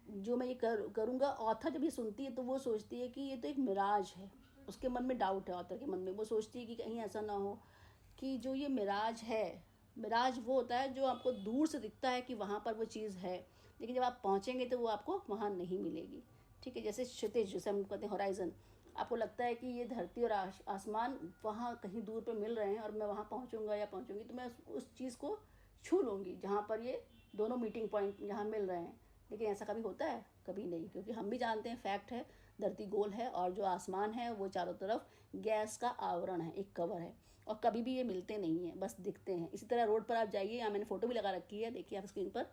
जो मैं ये करूँगा। ऑथर जब ये सुनती है तो वो सोचती है कि ये तो एक मिराज है। उसके मन में डाउट है, ऑथर के मन में। वो सोचती है कि कहीं ऐसा ना हो कि जो ये मिराज है, मिराज वो होता है जो आपको दूर से दिखता है कि वहाँ पर वो चीज़ है, लेकिन जब आप पहुँचेंगे तो वो आपको वहाँ नहीं मिलेगी। ठीक है, जैसे क्षितिज, जैसे हम कहते हैं हॉराइजन। आपको लगता है कि ये धरती और आसमान वहाँ कहीं दूर पर मिल रहे हैं और मैं वहाँ पहुँचूँगा या पहुँचूँगी तो मैं उस चीज़ को छू लूँगी जहाँ पर ये दोनों मीटिंग पॉइंट जहाँ मिल रहे हैं। लेकिन ऐसा कभी होता है? कभी नहीं, क्योंकि हम भी जानते हैं, फैक्ट है, धरती गोल है और जो आसमान है वो चारों तरफ गैस का आवरण है, एक कवर है, और कभी भी ये मिलते नहीं हैं, बस दिखते हैं। इसी तरह रोड पर आप जाइए, यहाँ मैंने फ़ोटो भी लगा रखी है, देखिए आप स्क्रीन पर।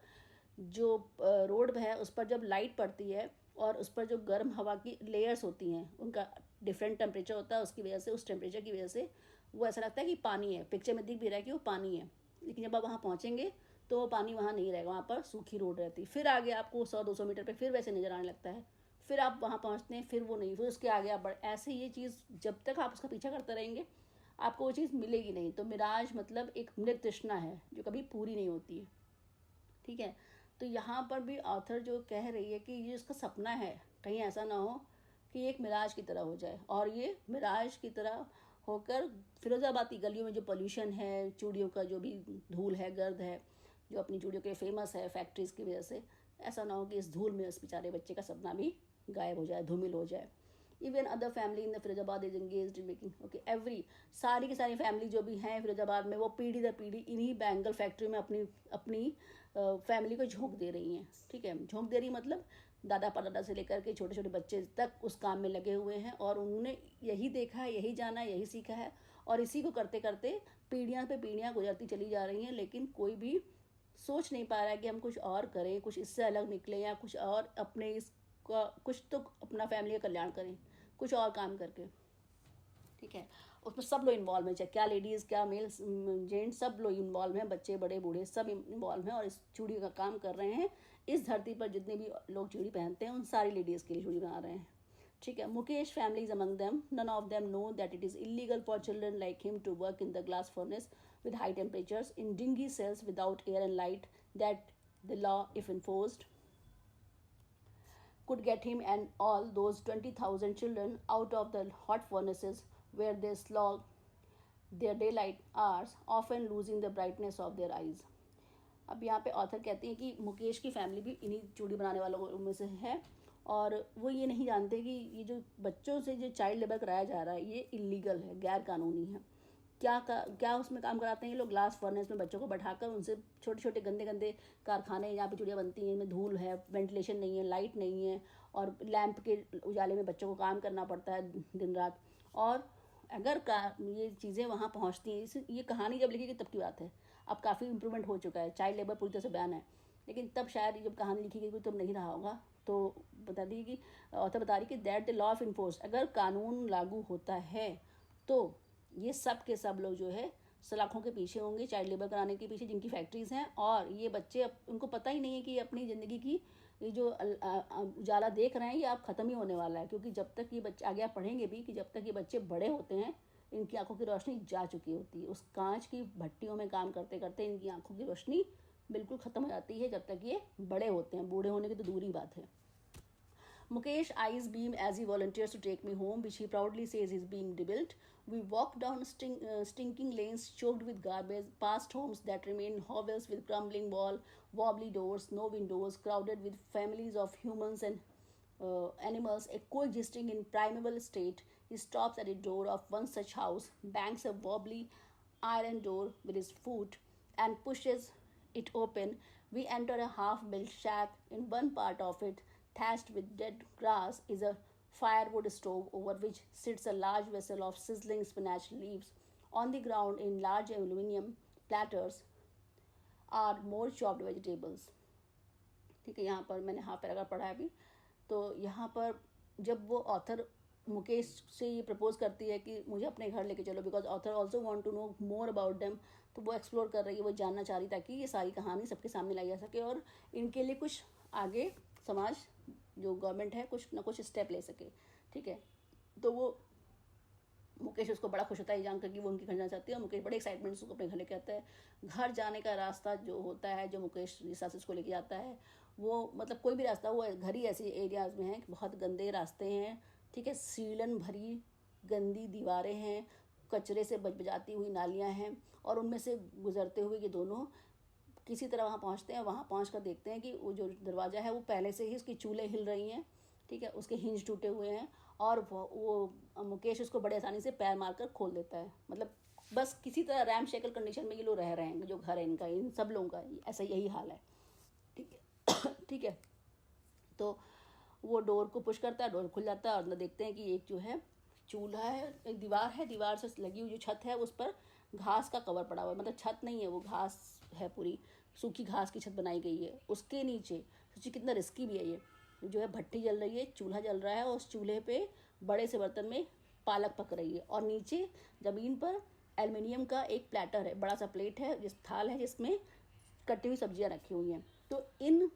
जो रोड है उस पर जब लाइट पड़ती है और उस पर जो गर्म हवा की लेयर्स होती हैं, उनका डिफरेंट टेम्परेचर होता है, उसकी वजह से, उस टेम्परेचर की वजह से वो ऐसा लगता है कि पानी है। पिक्चर में दिख भी रहा है कि वो पानी है, लेकिन जब आप वहाँ पहुँचेंगे तो वो पानी वहाँ नहीं रहेगा, वहाँ पर सूखी रोड रहती। फिर आगे आपको 100-200 मीटर पे फिर वैसे नज़र आने लगता है। फिर आप वहाँ पहुँचते हैं, फिर वो नहीं, फिर उसके आगे आप ऐसे ये चीज़ जब तक आप उसका पीछा करते रहेंगे आपको वो चीज़ मिलेगी नहीं। तो मिराज मतलब एक मृत तृष्णा है जो कभी पूरी नहीं होती है। ठीक है, तो यहाँ पर भी ऑथर जो कह रही है कि ये उसका सपना है, कहीं ऐसा ना हो कि एक मिराज की तरह हो जाए। और ये मिराज की तरह होकर फिरोज़ाबाद की गलियों में जो पोल्यूशन है, चूड़ियों का जो भी धूल है, गर्द है, जो अपनी चूड़ियों के लिए फेमस है फैक्ट्रीज़ की वजह से, ऐसा ना हो कि इस धूल में उस बेचारे बच्चे का सपना भी गायब हो जाए, धूमिल हो जाए। Even other family in the Firozabad is engaged in making, okay, every, सारी की सारी फैमिली जो भी हैं फिरोजाबाद में, वो पीढ़ी दर पीढ़ी इन्हीं बैंगल फैक्ट्री में अपनी अपनी फैमिली को झोंक दे रही हैं। ठीक है, झोंक दे रही मतलब दादा परदादा से लेकर के छोटे छोटे बच्चे तक उस काम में लगे हुए हैं, और उन्होंने यही देखा है, यही जाना है, यही सीखा है, और इसी को करते करते पीढ़ियाँ पे पीढ़ियाँ गुजरती चली जा रही हैं। लेकिन कोई भी सोच नहीं पा रहा है कि हम कुछ और करें, कुछ इससे अलग निकलें, या कुछ और अपने इसका कुछ तो अपना फैमिली का कल्याण करें कुछ और काम करके। ठीक है, उसमें सब लोग इन्वॉल्व हैं, चाहे क्या लेडीज़, क्या मेल्स, जेंट्स, सब लोग इन्वॉल्व हैं, बच्चे बड़े बूढ़े सब इन्वॉल्व हैं और इस चूड़ी का काम कर रहे हैं। इस धरती पर जितने भी लोग चूड़ी पहनते हैं उन सारी लेडीज़ के लिए चूड़ी बना रहे हैं। ठीक है. Mukesh family is among them. None of them know that it is illegal for children like him to work in the glass furnace with high temperatures in dingy cells without air and light, that the law, if enforced, could get him and all those 20,000 children out of the hot furnaces where they slog their daylight hours, often losing the brightness of their eyes. अब यहाँ पे author कहती हैं कि मुकेश की family भी इन्हीं चूड़ी बनाने वालों में से है, और वो ये नहीं जानते कि ये जो बच्चों से जो चाइल्ड लेबर कराया जा रहा है ये इलीगल है, गैर कानूनी है. क्या उसमें काम कराते हैं ये लोग? ग्लास फर्नेस में बच्चों को बैठाकर उनसे छोटे छोटे गंदे गंदे कारखाने जहाँ पे चूड़ियाँ बनती हैं, इनमें धूल है, वेंटिलेशन नहीं है, लाइट नहीं है, और लैंप के उजाले में बच्चों को काम करना पड़ता है दिन रात. और अगर ये चीज़ें वहाँ पहुँचती हैं, ये कहानी जब लिखी गई तब की बात है, अब काफ़ी इंप्रूवमेंट हो चुका है, चाइल्ड लेबर पूरी तरह से बैन है, लेकिन तब शायद जब कहानी लिखी गई तब नहीं रहा होगा. तो बता दी कि ऑथर बता रही कि that the law of enforce, अगर कानून लागू होता है तो ये सब के सब लोग जो है सलाखों के पीछे होंगे, चाइल्ड लेबर कराने के पीछे, जिनकी फैक्ट्रीज हैं, और ये बच्चे उनको पता ही नहीं है कि अपनी ज़िंदगी की ये जो उजाला देख रहे हैं ये आप ख़त्म ही होने वाला है. क्योंकि जब तक ये बच्चे, आगे आप पढ़ेंगे भी कि जब तक ये बच्चे बड़े होते हैं इनकी आंखों की रोशनी जा चुकी होती है. उस कांच की भट्टियों में काम करते करते इनकी आंखों की रोशनी बिल्कुल ख़त्म हो जाती है जब तक ये बड़े होते हैं. बूढ़े होने की तो दूरी बात है. Mukesh eyes beam as he volunteers to take me home, which he proudly says is being rebuilt. We walk down stinking lanes choked with garbage, past homes that remain hovels with crumbling wall, wobbly doors, no windows, crowded with families of humans and animals coexisting in primeval state. He stops at the door of one such house, bangs a wobbly iron door with his foot, and pushes it open. We enter a half-built shack. In one part of it, thatched with dead grass, is a firewood stove over which sits a large vessel of sizzling spinach leaves. On the ground, in large aluminium platters, are more chopped vegetables. ठीक है, यहाँ पर मैंने half paragraph पढ़ा है अभी. तो यहाँ पर जब वो ऑथर मुकेश से ये प्रपोज करती है कि मुझे अपने घर लेके चलो, because author also want to know more about them, तो वो एक्सप्लोर कर रही है, वो जानना चाह रही ताकि ये सारी कहानी सबके सामने लाई जा सके और इनके लिए कुछ आगे समाज, जो गवर्नमेंट है, कुछ ना कुछ स्टेप ले सके. ठीक है, तो वो मुकेश उसको बड़ा खुश होता है जानकर कि वो उनके घर जाना चाहती है, और मुकेश बड़े एक्साइटमेंट से उसको अपने घर लेके आता है. घर जाने का रास्ता जो होता है, जो मुकेश जिस रास्ते उसको लेके जाता है, वो मतलब कोई भी रास्ता, वो घर ही ऐसी एरियाज़ में है कि बहुत गंदे रास्ते हैं. ठीक है, सीलन भरी गंदी दीवारें हैं, कचरे से बजबजाती हुई नालियाँ हैं, और उनमें से गुजरते हुए ये दोनों किसी तरह वहाँ पहुँचते हैं. वहाँ पहुँच कर देखते हैं कि वो जो दरवाज़ा है वो पहले से ही उसकी चूल्हे हिल रही हैं. ठीक है, उसके हिंज टूटे हुए हैं, और वो मुकेश उसको बड़े आसानी से पैर मारकर खोल देता है. मतलब बस किसी तरह रैम शेकल कंडीशन में ये लोग रह रहे हैं, जो घर है इनका, इन सब लोगों का ऐसा यही हाल है. ठीक है ठीक है, तो वो डोर को पुश करता है, डोर खुल जाता है, और अंदर देखते हैं कि एक जो है चूल्हा है, एक दीवार है, दीवार से लगी हुई जो छत है उस पर घास का कवर पड़ा हुआ है. मतलब छत नहीं है, वो घास है, पूरी सूखी घास की छत बनाई गई है. उसके नीचे सोचिए कितना रिस्की भी है, ये जो है भट्टी जल रही है, चूल्हा जल रहा है, और उस चूल्हे पे बड़े से बर्तन में पालक पक रही है, और नीचे ज़मीन पर एल्युमिनियम का एक प्लेटर है, बड़ा सा प्लेट है, थाल है जिसमें कटी हुई सब्जियां रखी हुई हैं. तो इन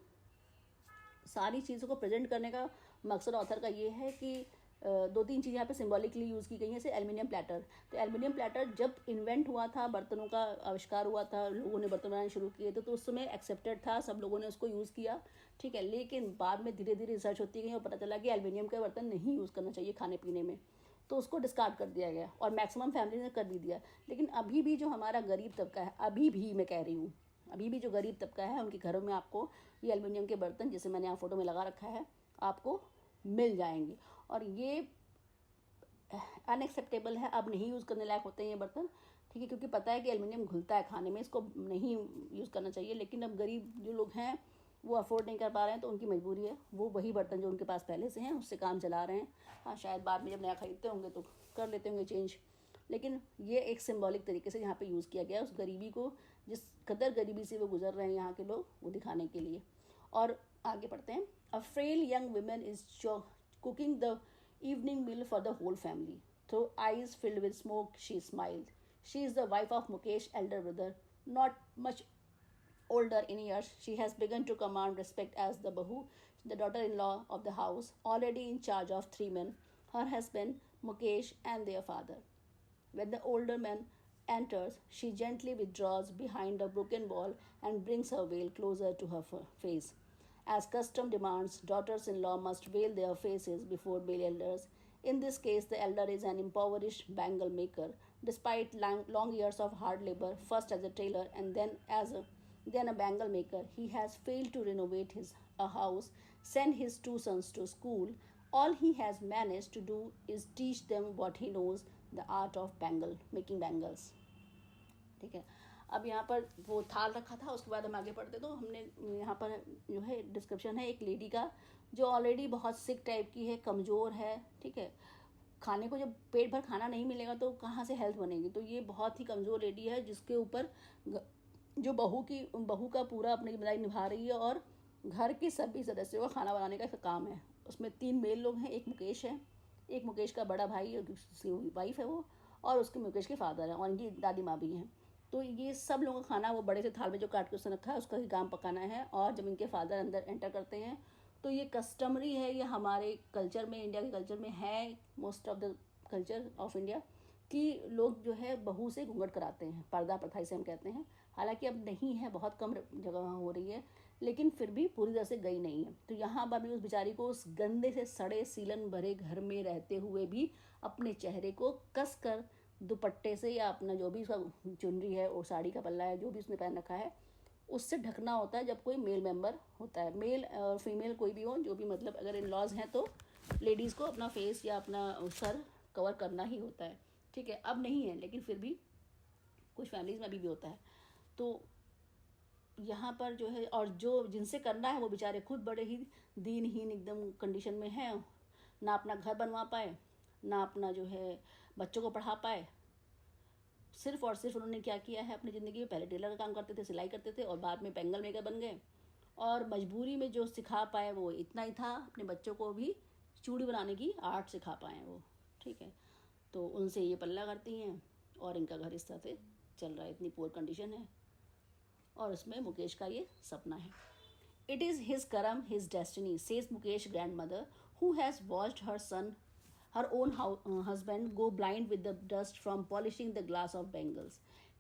सारी चीज़ों को प्रेजेंट करने का मकसद ऑथर का ये है कि दो तीन चीज़ें यहाँ पे सिंबॉलिकली यूज़ की गई हैं. जैसे एल्युमिनियम प्लेटर, तो एल्युमिनियम प्लेटर जब इन्वेंट हुआ था, बर्तनों का आविष्कार हुआ था, लोगों ने बर्तन बनाने शुरू किए थे, तो उस समय एक्सेप्टेड था, सब लोगों ने उसको यूज़ किया. ठीक है, लेकिन बाद में धीरे धीरे रिसर्च होती गई और पता चला कि एल्युमिनियम के बर्तन नहीं यूज़ करना चाहिए खाने पीने में, तो उसको डिस्कार्ड कर दिया गया, और मैक्सिमम फैमिली ने कर भी दिया. लेकिन अभी भी जो हमारा गरीब तबका है, अभी भी मैं कह रही हूँ, अभी भी जो गरीब तबका है उनके घरों में आपको ये एल्युमिनियम के बर्तन, जैसे मैंने यहाँ फ़ोटो में लगा रखा है, आपको मिल जाएंगे. और ये अनएक्सेप्टेबल है, अब नहीं यूज़ करने लायक होते हैं ये बर्तन. ठीक है, क्योंकि पता है कि एल्युमिनियम घुलता है खाने में, इसको नहीं यूज़ करना चाहिए. लेकिन अब गरीब जो लोग हैं वो अफोर्ड नहीं कर पा रहे हैं, तो उनकी मजबूरी है, वो वही बर्तन जो उनके पास पहले से हैं उससे काम चला रहे हैं. हाँ, शायद बाद में जब नया खरीदते होंगे तो कर लेते होंगे चेंज, लेकिन ये एक सिंबॉलिक तरीके से यहाँ पे यूज़ किया गया उस गरीबी को, जिस कदर गरीबी से वो गुजर रहे हैं यहाँ के लोग, वो दिखाने के लिए. और आगे पढ़ते हैं. A frail young woman is cooking the evening meal for the whole family. Through eyes filled with smoke, she smiled. She is the wife of Mukesh, elder brother, not much Older in years, she has begun to command respect as the Bahu, the daughter-in-law of the house, already in charge of three men, her husband, Mukesh, and their father. When the older man enters, she gently withdraws behind a broken wall and brings her veil closer to her face. As custom demands, daughters in law must veil their faces before male elders. In this case, the elder is an impoverished bangle maker. Despite long years of hard labor, first as a tailor and then a bangle maker, he has failed to renovate his a house, send his two sons to school. All he has managed to do is teach them what he knows, the art of bangle making bangles. ठीक है, अब यहाँ पर वो थाल रखा था, उसके बाद हम आगे पढ़ते तो हमने यहाँ पर जो है डिस्क्रिप्शन है एक लेडी का जो ऑलरेडी बहुत सिक टाइप की है, कमज़ोर है, ठीक है, खाने को जब पेट भर खाना नहीं मिलेगा तो कहाँ से हेल्थ बनेगी। तो ये बहुत ही कमज़ोर लेडी है जिसके ऊपर जो बहू का पूरा अपनी जिम्मेदारी निभा रही है और घर के सभी सदस्यों का खाना बनाने का काम है। उसमें 3 मेल लोग हैं, एक मुकेश है, एक मुकेश का बड़ा भाई उसकी वाइफ है वो, और उसके मुकेश के फादर हैं और इनकी दादी माँ भी हैं। तो ये सब लोगों का खाना वो बड़े से थाल में जो काट के उसने रखा है उसका ही काम पकाना है। और जब इनके फादर अंदर एंटर करते हैं तो ये कस्टमरी है, ये हमारे कल्चर में, इंडिया के कल्चर में है, most of the culture of India, कि लोग जो है बहू से घूंघट कराते हैं, पर्दा प्रथा इसे हम कहते हैं। हालांकि अब नहीं है, बहुत कम जगह हो रही है, लेकिन फिर भी पूरी तरह से गई नहीं है। तो यहाँ पर भी उस बेचारी को उस गंदे से सड़े सीलन भरे घर में रहते हुए भी अपने चेहरे को कस कर दुपट्टे से या अपना जो भी उसका चुनरी है और साड़ी का पल्ला है जो भी उसने पहन रखा है उससे ढकना होता है जब कोई मेल मेंबर होता है। मेल और फीमेल कोई भी हो, जो भी मतलब अगर इन लॉज हैं तो लेडीज़ को अपना फेस या अपना सर कवर करना ही होता है, ठीक है। अब नहीं है लेकिन फिर भी कुछ फैमिलीज़ में अभी भी होता है। तो यहाँ पर जो है, और जो जिनसे करना है वो बेचारे खुद बड़े ही दीनहीन एकदम कंडीशन में हैं, ना अपना घर बनवा पाए, ना अपना जो है बच्चों को पढ़ा पाए। सिर्फ और सिर्फ उन्होंने क्या किया है अपनी ज़िंदगी में, पहले टेलर का काम करते थे, सिलाई करते थे, और बाद में बैंगल मेकर बन गए, और मजबूरी में जो सिखा पाए वो इतना ही था, अपने बच्चों को भी चूड़ी बनाने की आर्ट सिखा पाए वो, ठीक है। तो उनसे ये पल्ला करती हैं और इनका घर इस तरह से चल रहा है, इतनी पुअर कंडीशन है। और उसमें मुकेश का ये सपना है। It is his karam, his destiny, says Mukesh grandmother, who has watched her son, her own husband, go blind with the dust from polishing the glass of bangles.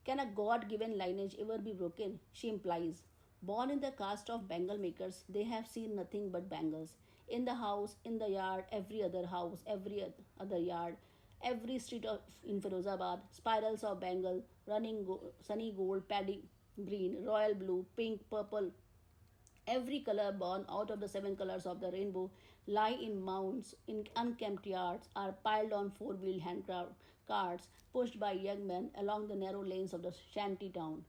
Can a God-given lineage ever be broken? She implies. Born in the caste of bangle makers, they have seen nothing but bangles. In the house, in the yard, every other house, every other yard, every street in Firozabad, spirals of bangle, running sunny gold, paddy green, royal blue, pink, purple, every color born out of the 7 colors of the rainbow lie in mounds in unkempt yards, are piled on four-wheeled hand carts pushed by young men along the narrow lanes of the shanty town.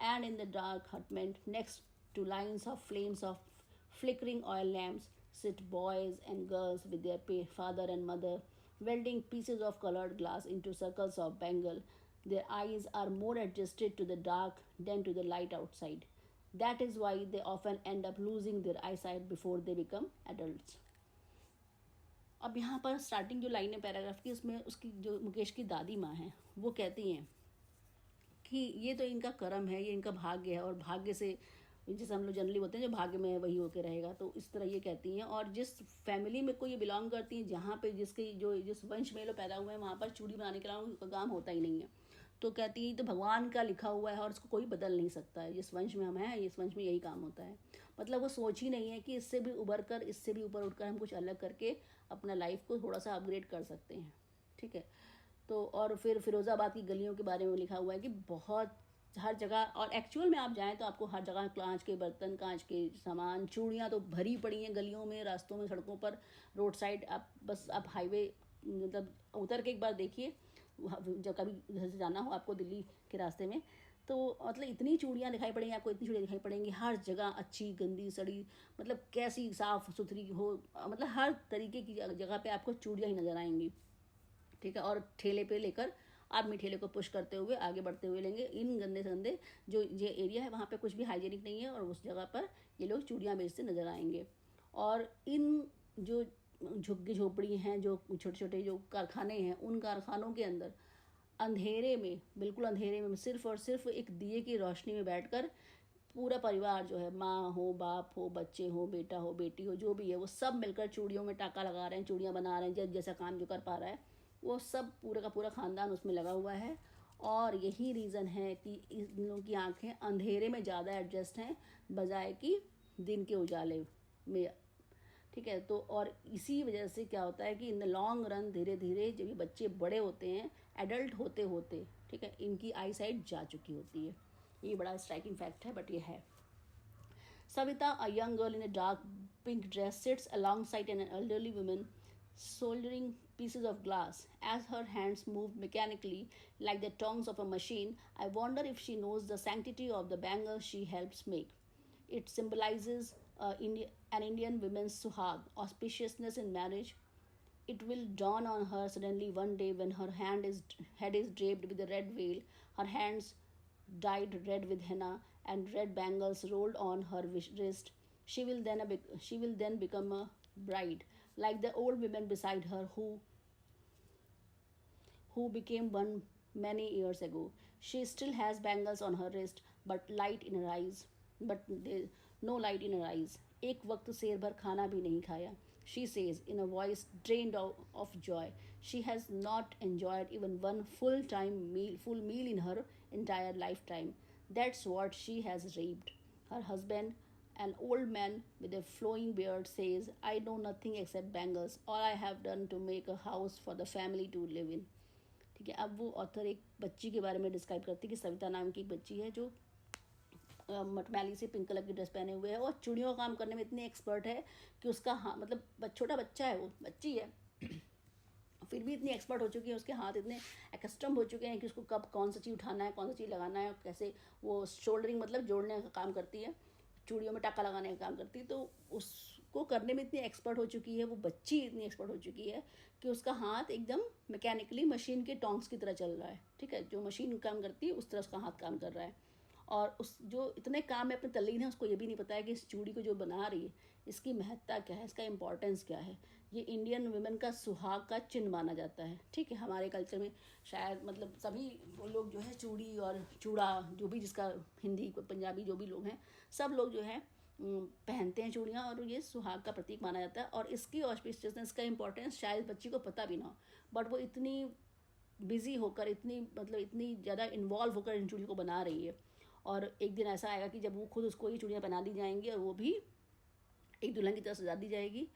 And in the dark hutment, next to lines of flames of flickering oil lamps, sit boys and girls with their father and mother, welding pieces of colored glass into circles of bangle. Their eyes are more adjusted to the dark than to the light outside. That is why they often end up losing their eyesight before they become adults. अब यहाँ पर starting जो line है paragraph की, उसमें उसकी जो मुकेश की दादी माँ हैं वो कहती हैं कि ये तो इनका कर्म है, ये इनका भाग्य है, और भाग्य से जैसे हम लोग जनरली बोलते हैं जो भाग्य में है वही होके रहेगा, तो इस तरह ये कहती हैं। और जिस फैमिली में कोई ये बिलोंग करती हैं, जहाँ पे जिस वंश में लोग पैदा हुए हैं, वहाँ पर चूड़ी बनाने के अलावा उनका काम होता ही नहीं है। तो कहती है तो भगवान का लिखा हुआ है और इसको कोई बदल नहीं सकता है, जिस वंश में हम हैं इस वंश में यही काम होता है। मतलब वो सोच ही नहीं है कि इससे भी उभर कर, इससे भी ऊपर उठकर हम कुछ अलग करके अपना लाइफ को थोड़ा सा अपग्रेड कर सकते हैं, ठीक है। तो और फिर फिरोज़ाबाद की गलियों के बारे में लिखा हुआ है कि बहुत हर जगह, और एक्चुअल में आप जाएं तो आपको हर जगह कांच के बर्तन, कांच के सामान, चूड़ियाँ तो भरी पड़ी हैं गलियों में, रास्तों में, सड़कों पर, रोड साइड। आप हाईवे मतलब उतर के एक बार देखिए, जब कभी इधर से जाना हो आपको दिल्ली के रास्ते में, तो मतलब इतनी चूड़ियाँ दिखाई पड़ेंगी आपको, इतनी चूड़ियाँ दिखाई पड़ेंगी हर जगह, अच्छी गंदी सड़ी, मतलब कैसी साफ़ सुथरी हो, मतलब हर तरीके की जगह पे आपको चूड़ियाँ ही नज़र आएंगी, ठीक है। और ठेले पे लेकर आदमी ठेले को पुश करते हुए आगे बढ़ते हुए लेंगे। इन गंदे से गंदे जो ये एरिया है वहाँ पे कुछ भी हाइजीनिक नहीं है, और उस जगह पर ये लोग चूड़ियाँ बेचते नज़र आएंगे। और इन जो झुग्गी झोपड़ी हैं, जो छोटे छोटे जो कारखाने हैं, उन कारखानों के अंदर अंधेरे में, बिल्कुल अंधेरे में, सिर्फ और सिर्फ एक दिए की रोशनी में बैठकर पूरा परिवार जो है, माँ हो, बाप हो, बच्चे हो, बेटा हो, बेटी हो, जो भी है, वो सब मिलकर चूड़ियों में टाका लगा रहे हैं, चूड़ियाँ बना रहे हैं, जैसा काम जो कर पा रहा है वो सब पूरा का पूरा ख़ानदान उसमें लगा हुआ है। और यही रीज़न है कि इन लोगों की आंखें अंधेरे में ज़्यादा एडजस्ट हैं बजाय कि दिन के उजाले में। ठीक है, तो और इसी वजह से क्या होता है कि इन द लॉन्ग रन धीरे धीरे जब ये बच्चे बड़े होते हैं, एडल्ट होते होते, ठीक है, इनकी आई साइट जा चुकी होती है। ये बड़ा स्ट्राइकिंग फैक्ट है, बट ये है। Savita, a young girl in a dark pink dress, sits alongside an elderly woman soldering pieces of glass. As her hands move mechanically like the tongues of a machine, I wonder if she knows the sanctity of the bangles she helps make. It symbolizes an Indian woman's suhag, auspiciousness in marriage. It will dawn on her suddenly one day when her head is draped with a red veil, her hands dyed red with henna, and red bangles rolled on her wrist. She will then become a bride, like the old women beside her who became one many years ago. She still has bangles on her wrist, but light in her eyes. But no light in her eyes. एक वक्त शेर भर खाना भी नहीं खाया. She says in a voice drained of joy. She has not enjoyed even one full meal in her entire lifetime. That's what she has reaped. Her husband, an old man with a flowing beard, says, I know nothing except bangles. All I have done to make a house for the family to live in. ठीक है, अब वो author एक बच्ची के बारे में describe करती है कि सविता नाम की एक बच्ची है जो मटमैली से पिंक कलर की ड्रेस पहने हुए है और चूड़ियों का काम करने में इतनी एक्सपर्ट है कि उसका मतलब छोटा बच्चा है, वो बच्ची है फिर भी इतनी एक्सपर्ट हो चुकी है, उसके हाथ इतने एकस्टम हो चुके हैं कि उसको कब कौन सा चीज़ उठाना है, कौन सा चीज़ लगाना है, कैसे वो शोल्डरिंग मतलब जोड़ने का काम करती है, चूड़ियों में टाका लगाने का काम करती है। तो उसको करने में इतनी एक्सपर्ट हो चुकी है, वो बच्ची इतनी एक्सपर्ट हो चुकी है कि उसका हाथ एकदम मैकेनिकली मशीन के टोंग्स की तरह चल रहा है। ठीक है, जो मशीन काम करती है उस तरह उसका हाथ काम कर रहा है। और उस जो इतने काम में अपने तल्लीन है, उसको ये भी नहीं पता है कि इस चूड़ी को जो बना रही है इसकी महत्ता क्या है, इसका इम्पोर्टेंस क्या है। ये इंडियन वुमेन का सुहाग का चिन्ह माना जाता है। ठीक है, हमारे कल्चर में शायद मतलब सभी वो लोग जो है चूड़ी और चूड़ा जो भी जिसका हिंदी पंजाबी जो भी लोग हैं सब लोग जो है पहनते हैं चूड़ियाँ, और ये सुहाग का प्रतीक माना जाता है। और इसकी ऑस्पिशियसनेस का इम्पोर्टेंस शायद बच्ची को पता भी ना हो, बट वो इतनी बिजी होकर इतनी ज़्यादा इन्वॉल्व होकर इन चूड़ियों को बना रही है। और एक दिन ऐसा आएगा कि जब वो खुद उसको ये चूड़ियाँ पहना दी जाएंगी और वो भी एक दुल्हन की तरह सजा दी जाएगी।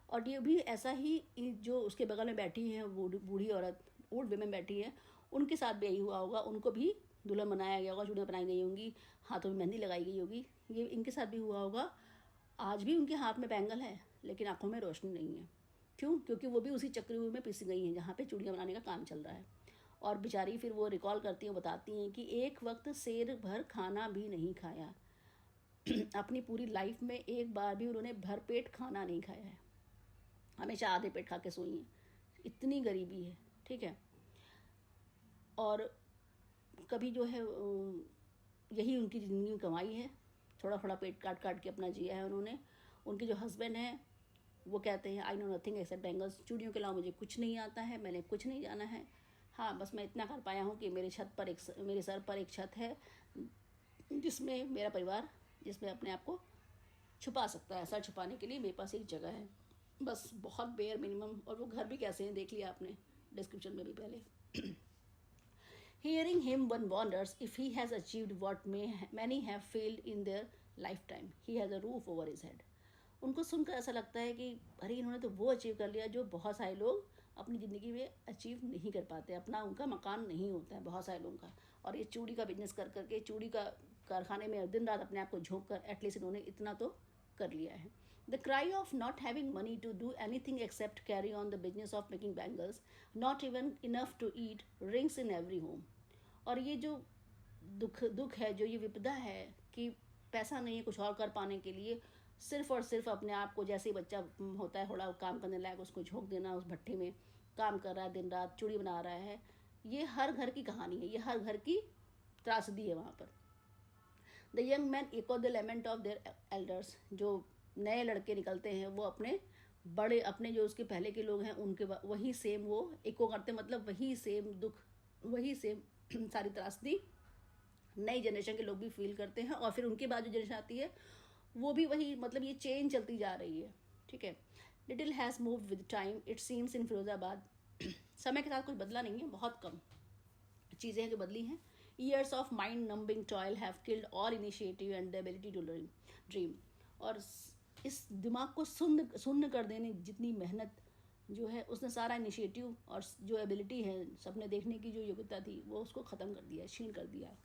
और ये भी ऐसा ही जो उसके बगल में बैठी है बूढ़ी औरत, ओल्ड वेमेन बैठी है, उनके साथ भी यही हुआ होगा, उनको भी दुल्हन बनाया गया होगा, चूड़ियाँ बनाई गई होंगी, हाथों में मेहंदी लगाई गई होगी, ये इनके साथ भी हुआ होगा। आज भी उनके हाथ में बैंगल है लेकिन आंखों में रोशनी नहीं है। क्यों? क्योंकि वो भी उसी चक्रव्यूह में पिस गई हैं जहाँ पे चूड़ियाँ बनाने का काम चल रहा है। और बेचारी फिर वो रिकॉल करती हैं, बताती हैं कि एक वक्त शेर भर खाना भी नहीं खाया अपनी पूरी लाइफ में एक बार भी उन्होंने भर पेट खाना नहीं खाया है, हमेशा आधे पेट खा के सोई हैं, इतनी गरीबी है। ठीक है, और कभी जो है यही उनकी ज़िंदगी में कमाई है, थोड़ा थोड़ा पेट काट काट के अपना जिया है उन्होंने। उनके जो हस्बैंड हैं वो कहते हैं I know nothing accept bangles, चूड़ियों के अलावा मुझे कुछ नहीं आता है, मैंने कुछ नहीं जाना है। हाँ, बस मैं इतना कर पाया हूँ कि मेरे सर पर एक छत है जिसमें मेरा परिवार, जिसमें अपने आप को छुपा सकता है, सर छुपाने के लिए मेरे पास एक जगह है, बस बहुत बेयर मिनिमम। और वो घर भी कैसे हैं देख लिया आपने डिस्क्रिप्शन में भी पहले। Hearing him, one wonders if he has achieved what many have failed in their lifetime. He has a roof over his head. उनको सुनकर ऐसा लगता है कि अरे इन्होंने तो वो अचीव कर लिया जो बहुत सारे लोग अपनी ज़िंदगी में अचीव नहीं कर पाते, अपना उनका मकान नहीं होता है बहुत सारे लोगों का। और ये चूड़ी का बिजनेस कर करके, चूड़ी का कारखाने में दिन रात अपने आप को झोंक कर एटलीस्ट इन्होंने इतना तो कर लिया है। The cry of not having money to do anything except carry on the business of making bangles, not even enough to eat, rings in every home. और ये जो दुख है, जो ये विपदा है कि पैसा नहीं है कुछ और कर पाने के लिए, सिर्फ और सिर्फ अपने आप को, जैसे ही बच्चा होता है थोड़ा काम करने लायक, उसको झोंक देना उस भट्टी में, काम कर रहा है दिन रात, चूड़ी बना रहा है। ये हर घर की कहानी है, ये हर घर की त्रासदी है वहाँ पर। The young man echo the lament of their elders, जो नए लड़के निकलते हैं वो अपने जो उसके पहले के लोग हैं उनके वही सेम वो इको करते, मतलब वही सेम दुख, वही सेम सारी त्रासदी नई जनरेशन के लोग भी फील करते हैं, और फिर उनके बाद जो जनरेशन आती है वो भी वही, मतलब ये चेंज चलती जा रही है, ठीक है। Little has move with time it seems in Firozabad. समय के साथ कुछ बदला नहीं है, बहुत कम चीज़ें हैं जो बदली हैं। Years of mind numbing toil have killed all initiative and the ability to dream. और इस दिमाग को सुन्न सुन्न कर देने जितनी मेहनत जो है, उसने सारा इनिशिएटिव और जो एबिलिटी है सपने देखने की जो योग्यता थी वो उसको ख़त्म कर दिया, छीन कर दिया।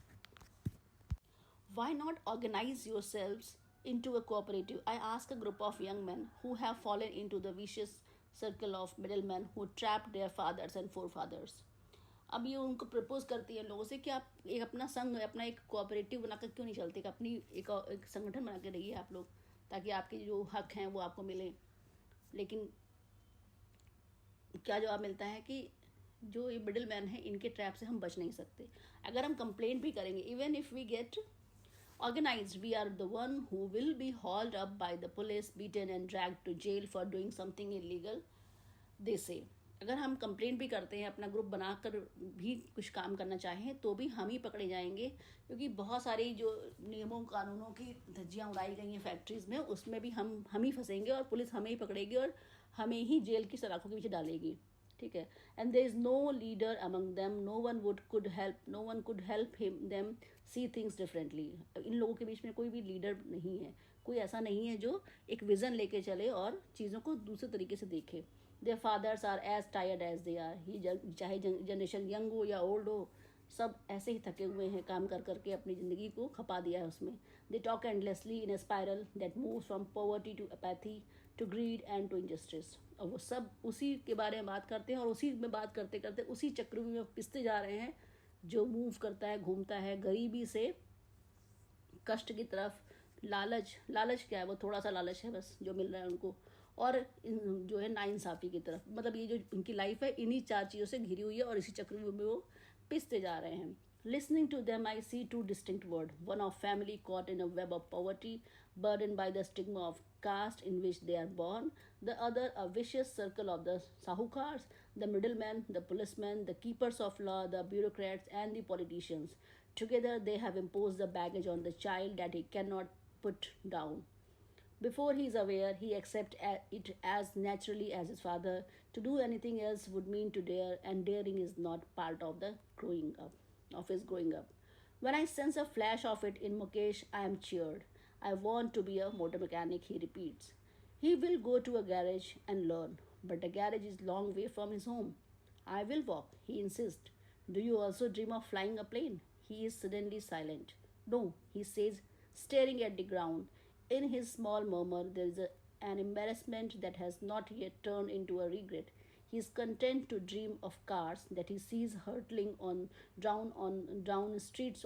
Why not organize yourselves into a cooperative? I ask a group of young men who have fallen into the vicious circle of middlemen who trapped their fathers and forefathers. अब ये उनको प्रपोज करती है लोगों से कि आप एक अपना संघ, अपना एक कोऑपरेटिव बनाकर क्यों नहीं चलते, अपनी एक संगठन बना के रहिए आप लोग, ताकि आपके जो हक हैं वो आपको मिले। लेकिन क्या जवाब मिलता है कि जो ये मिडिल मैन है इनके ट्रैप से हम बच नहीं सकते। अगर हम कंप्लेंट भी करेंगे, even if we get organized, we are the one who will be hauled up by the police, beaten and dragged to jail for doing something illegal, they say. अगर हम कंप्लेंट भी करते हैं, अपना ग्रुप बनाकर भी कुछ काम करना चाहें, तो भी हम ही पकड़े जाएंगे, क्योंकि बहुत सारी जो नियमों कानूनों की धज्जियाँ उड़ाई गई हैं फैक्ट्रीज में, उसमें भी हम ही फंसेंगे और पुलिस हमें ही पकड़ेगी और हमें ही जेल की सलाखों के पीछे डालेगी, ठीक है। And there is no leader among them, no one could help him them see things differently. इन लोगों के बीच में कोई भी लीडर नहीं है, कोई ऐसा नहीं है जो एक विजन लेके चले और चीज़ों को दूसरे तरीके से देखे। Their fathers are as tired as they are, ही चाहे जनरेशन यंग हो या ओल्ड हो, सब ऐसे ही थके हुए हैं, काम कर करके अपनी ज़िंदगी को खपा दिया है उसमें। They talk endlessly in a spiral that move from poverty to apathy to greed and to injustice. और वो सब उसी के बारे में बात करते हैं, और उसी में बात करते करते उसी चक्रव्यूह में पिसते जा रहे हैं जो मूव करता है, घूमता है गरीबी से कष्ट की तरफ। लालच क्या है, वो थोड़ा सा लालच है बस जो मिल रहा है उनको, और जो है नाइंसाफ़ी की तरफ। मतलब ये जो उनकी लाइफ है इन्हीं चार चीज़ों से घिरी हुई है, और इसी चक्रव्यूह में वो पिसते जा रहे हैं। Listening to them, I see two distinct words. One of family caught in a web of poverty, burdened by the stigma of caste in which they are born. The other, a vicious circle of the sahukars, the middlemen, the policemen, the keepers of law, the bureaucrats, and the politicians. Together, they have imposed the baggage on the child that he cannot put down. Before he is aware, he accepts it as naturally as his father. To do anything else would mean to dare, and daring is not part of the his growing up. When I sense a flash of it in Mukesh, I am cheered. I want to be a motor mechanic, he repeats. He will go to a garage and learn, but the garage is long way from his home. I will walk, he insists. Do you also dream of flying a plane? He is suddenly silent. No, he says, staring at the ground. In his small murmur, there is an embarrassment that has not yet turned into a regret. He is content to dream of cars that he sees hurtling down the streets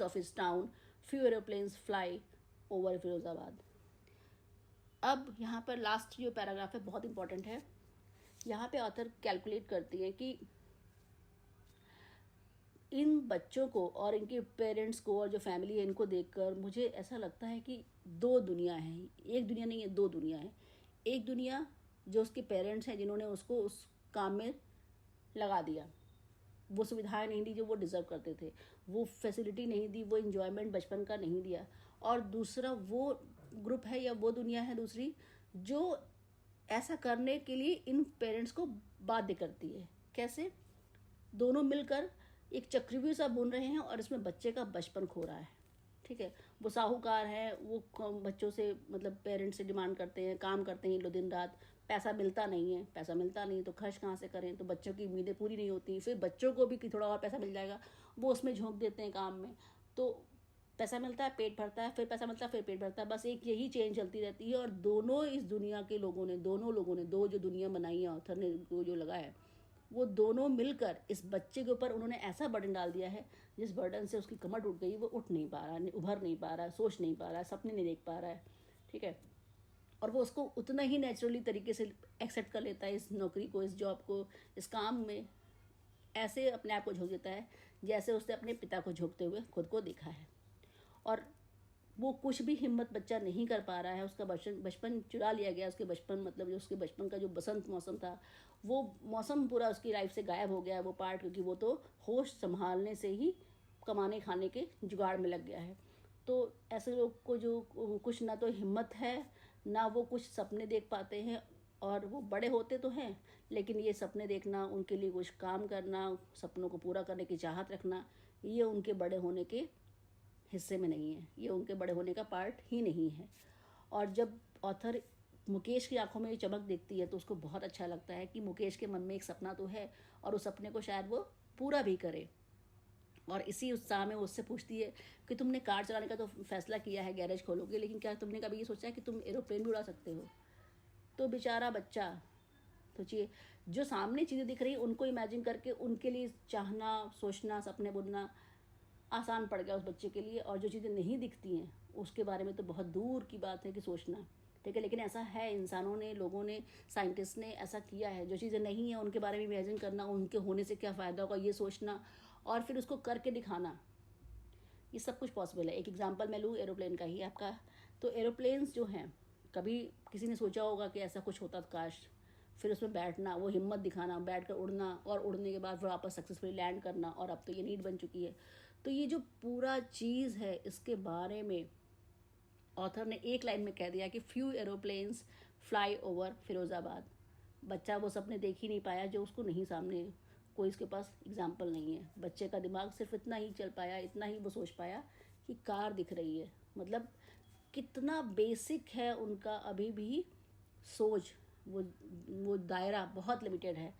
of his town. Few aeroplanes fly over Firozabad. अब यहाँ पर last जो paragraph है बहुत important है। यहाँ पे author calculate करती है कि इन बच्चों को और इनके पेरेंट्स को और जो फैमिली है इनको देखकर मुझे ऐसा लगता है कि दो दुनिया है, एक दुनिया नहीं है, दो दुनिया है। एक दुनिया जो उसके पेरेंट्स हैं जिन्होंने उसको उस काम में लगा दिया, वो सुविधाएं नहीं दी जो वो डिज़र्व करते थे, वो फैसिलिटी नहीं दी, वो इन्जॉयमेंट बचपन का नहीं दिया। और दूसरा वो ग्रुप है या वो दुनिया है दूसरी जो ऐसा करने के लिए इन पेरेंट्स को बाध्य करती है। कैसे? दोनों मिलकर एक चक्रव्यूह सा बुन रहे हैं और इसमें बच्चे का बचपन खो रहा है, ठीक है। वो साहूकार हैं, वो बच्चों से मतलब पेरेंट्स से डिमांड करते हैं, काम करते हैं लो दिन रात, पैसा मिलता नहीं तो खर्च कहाँ से करें, तो बच्चों की उम्मीदें पूरी नहीं होती। फिर बच्चों को भी कि थोड़ा और पैसा मिल जाएगा, वो उसमें झोंक देते हैं काम में, तो पैसा मिलता है पेट भरता है, फिर पैसा मिलता है फिर पेट भरता है, बस एक यही चेन चलती रहती है। और दोनों इस दुनिया के लोगों ने, दो जो दुनिया बनाई है ऑथर ने को जो लगा है, वो दोनों मिलकर इस बच्चे के ऊपर उन्होंने ऐसा बर्डन डाल दिया है जिस बर्डन से उसकी कमर टूट गई, वो उठ नहीं पा रहा, उभर नहीं पा रहा है, सोच नहीं पा रहा है, सपने नहीं देख पा रहा है, ठीक है। और वो उसको उतना ही नेचुरली तरीके से एक्सेप्ट कर लेता है, इस नौकरी को, इस जॉब को, इस काम में ऐसे अपने आप को झोंक देता है जैसे उसने अपने पिता को झोंकते हुए खुद को देखा है। और वो कुछ भी हिम्मत बच्चा नहीं कर पा रहा है, उसका बचपन चुरा लिया गया, उसके बचपन मतलब जो उसके बचपन का जो बसंत मौसम था, वो मौसम पूरा उसकी लाइफ से गायब हो गया है, वो पार्ट, क्योंकि वो तो होश संभालने से ही कमाने खाने के जुगाड़ में लग गया है। तो ऐसे लोग को जो कुछ ना तो हिम्मत है, ना वो कुछ सपने देख पाते हैं, और वो बड़े होते तो हैं लेकिन ये सपने देखना, उनके लिए कुछ काम करना, सपनों को पूरा करने की चाहत रखना, ये उनके बड़े होने के हिस्से में नहीं है, ये उनके बड़े होने का पार्ट ही नहीं है। और जब ऑथर मुकेश की आंखों में ये चमक देखती है तो उसको बहुत अच्छा लगता है कि मुकेश के मन में एक सपना तो है और उस सपने को शायद वो पूरा भी करे। और इसी उत्साह में वो उससे पूछती है कि तुमने कार चलाने का तो फैसला किया है, गैरेज खोलोगे, लेकिन क्या तुमने कभी ये सोचा है कि तुम एरोप्लेन भी उड़ा सकते हो? तो बेचारा बच्चा, सोचिए, जो सामने चीज़ें दिख रही है उनको इमेजिन करके उनके लिए चाहना, सोचना, सपने बुनना आसान पड़ गया उस बच्चे के लिए। और जो चीज़ें नहीं दिखती हैं उसके बारे में तो बहुत दूर की बात है कि सोचना, ठीक है। लेकिन ऐसा है, इंसानों ने, लोगों ने, साइंटिस्ट ने ऐसा किया है। जो चीज़ें नहीं हैं उनके बारे में इमेजिन करना, उनके होने से क्या फ़ायदा होगा ये सोचना, और फिर उसको करके दिखाना, ये सब कुछ पॉसिबल है। एक एग्जांपल मैं लूँ एरोप्लेन का ही आपका, तो एरोप्लेन्स जो हैं, कभी किसी ने सोचा होगा कि ऐसा कुछ होता तो काश, फिर उसमें बैठना, वो हिम्मत दिखाना, बैठ कर उड़ना, और उड़ने के बाद फिर वापस सक्सेसफुली लैंड करना, और अब तो ये नीड बन चुकी है। तो ये जो पूरा चीज़ है इसके बारे में ऑथर ने एक लाइन में कह दिया कि few aeroplanes fly over Firozabad. बच्चा वो सपने देख ही नहीं पाया जो उसको नहीं, सामने कोई इसके पास एग्जाम्पल नहीं है। बच्चे का दिमाग सिर्फ इतना ही चल पाया, इतना ही वो सोच पाया कि कार दिख रही है। मतलब कितना बेसिक है उनका अभी भी सोच, वो दायरा बहुत लिमिटेड है।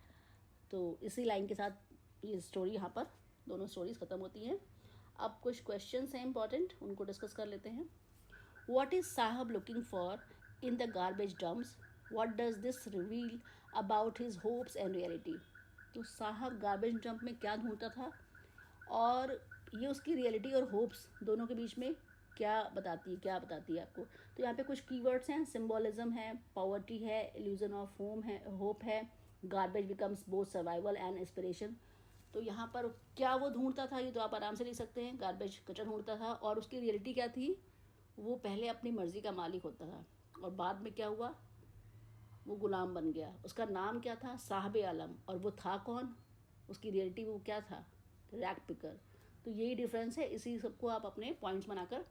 तो इसी लाइन के साथ ये स्टोरी यहाँ पर दोनों स्टोरीज ख़त्म होती हैं। अब कुछ क्वेश्चंस हैं इंपॉर्टेंट, उनको डिस्कस कर लेते हैं। What is Sahab looking for in the garbage dumps? What does this reveal about his hopes and reality? तो साहब गार्बेज डंप में क्या ढूंढता था और ये उसकी रियलिटी और होप्स दोनों के बीच में क्या बताती है आपको। तो यहाँ पे कुछ कीवर्ड्स हैं, सिंबोलिज्म है, पॉवर्टी है, इल्यूजन ऑफ होम है, होप है, garbage becomes both survival and inspiration. तो यहाँ पर क्या वो ढूंढता था ये तो आप आराम से लिख सकते हैं, गार्बेज कचरा ढूंढता था, और उसकी रियलिटी क्या थी, वो पहले अपनी मर्जी का मालिक होता था और बाद में क्या हुआ, वो गुलाम बन गया। उसका नाम क्या था, साहब आलम, और वो था कौन, उसकी रियलिटी वो क्या था, रैग पिकर। तो यही डिफरेंस है, इसी सबको आप अपने पॉइंट्स बनाकर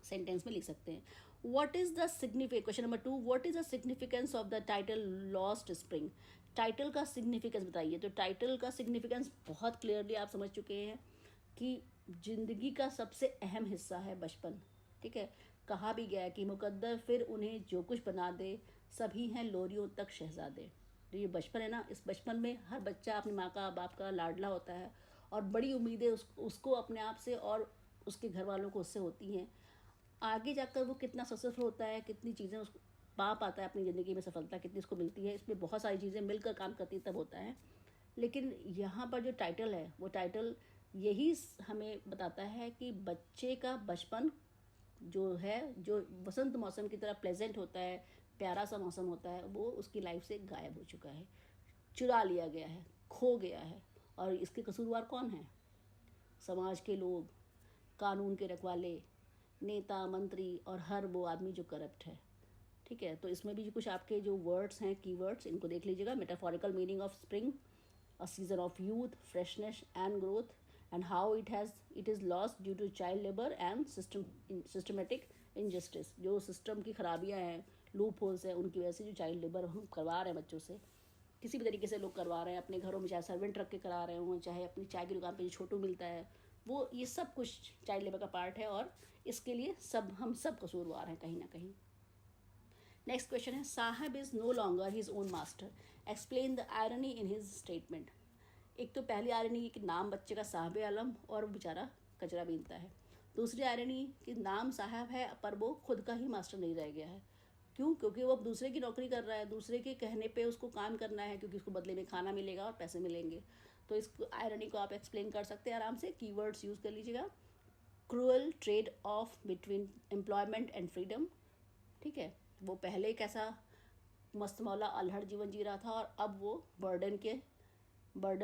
सेंटेंस में लिख सकते हैं। What is the significance, question number 2, what is the significance of the title lost spring? Title का सिग्निफिकेंस बताइए। तो टाइटल का सिग्निफिकेंस बहुत क्लियरली आप समझ चुके हैं कि जिंदगी का सबसे अहम हिस्सा है बचपन, ठीक है। कहा भी गया है कि मुकद्दर फिर उन्हें जो कुछ बना दे, सभी हैं लोरियों तक शहजादे। तो ये बचपन है ना, इस बचपन में हर बच्चा अपनी माँ का, बाप का लाडला होता है और बड़ी उम्मीदें उसको अपने आप से और उसके घर वालों को उससे होती हैं। आगे जाकर वो कितना सक्सेसफुल होता है, कितनी चीज़ें उसको पा पाता है अपनी ज़िंदगी में, सफलता कितनी उसको मिलती है, इसमें बहुत सारी चीज़ें मिलकर काम करती तब होता है। लेकिन यहाँ पर जो टाइटल है वो टाइटल यही हमें बताता है कि बच्चे का बचपन जो है, जो वसंत मौसम की तरह प्लेजेंट होता है, प्यारा सा मौसम होता है, वो उसकी लाइफ से गायब हो चुका है, चुरा लिया गया है, खो गया है। और इसके कसूरवार कौन है? समाज के लोग, कानून के रखवाले, नेता मंत्री और हर वो आदमी जो करप्ट है, ठीक है। तो इसमें भी कुछ आपके जो वर्ड्स हैं, कीवर्ड्स, इनको देख लीजिएगा। Metaphorical meaning of spring, a season of youth, freshness and growth, and how it is lost due to child labor and systematic injustice। जो सिस्टम की खराबियां हैं, लूप होल्स हैं, उनकी वजह से जो चाइल्ड लेबर हम करवा रहे हैं बच्चों से, किसी भी तरीके से लोग करवा रहे हैं अपने घरों में, चाहे सर्वेंट रख के करा रहे हों, चाहे अपनी चाय की दुकान पे जो छोटू मिलता है वो, ये सब कुछ चाइल्ड लेबर का पार्ट है और इसके लिए हम सब कसूरवार हैं कहीं ना कहीं। नेक्स्ट क्वेश्चन है, Saheb is no longer his own master, explain the irony in his statement. एक तो पहली आयरनी कि नाम बच्चे का साहब आलम और बेचारा कचरा बीनता है। दूसरी आयरनी कि नाम साहब है पर वो खुद का ही मास्टर नहीं रह गया है। क्यों? क्योंकि वो अब दूसरे की नौकरी कर रहा है, दूसरे के कहने पे उसको काम करना है, क्योंकि उसको बदले में खाना मिलेगा और पैसे मिलेंगे। तो इस आयरनी को आप एक्सप्लेन कर सकते हैं आराम से, कीवर्ड्स यूज़ कर लीजिएगा। Cruel trade off between employment and freedom, ठीक है। वो पहले कैसा मस्त मौला अल्हड़ जीवन जी रहा था और अब वो बर्डन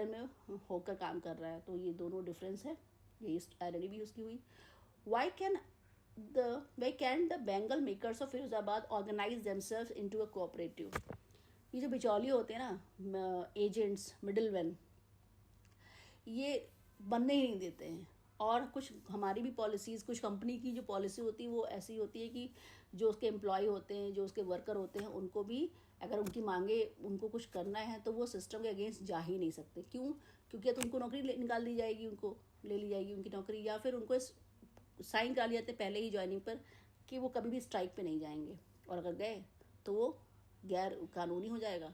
में होकर काम कर रहा है। तो ये दोनों डिफरेंस है, ये आयरनी भी उसकी हुई। Why can the bangle makers of Firozabad organise themselves into a cooperative? ये जो बिचौलिए होते हैं ना, एजेंट्स, मिडिल मैन, ये बनने ही नहीं देते हैं और कुछ हमारी भी पॉलिसीज़, कुछ कंपनी की जो पॉलिसी होती है वो ऐसी होती है कि जो उसके एम्प्लॉय होते हैं, जो उसके वर्कर होते हैं, उनको भी अगर उनकी मांगे, उनको कुछ करना है तो वो सिस्टम के अगेंस्ट जा ही नहीं सकते। क्यों? क्योंकि या तो उनको नौकरी निकाल दी जाएगी, उनको ले ली जाएगी उनकी नौकरी, या फिर उनको साइन करा लिया जाते पहले ही ज्वाइनिंग पर कि वो कभी भी स्ट्राइक पे नहीं जाएंगे, और अगर गए तो वो गैर कानूनी हो जाएगा।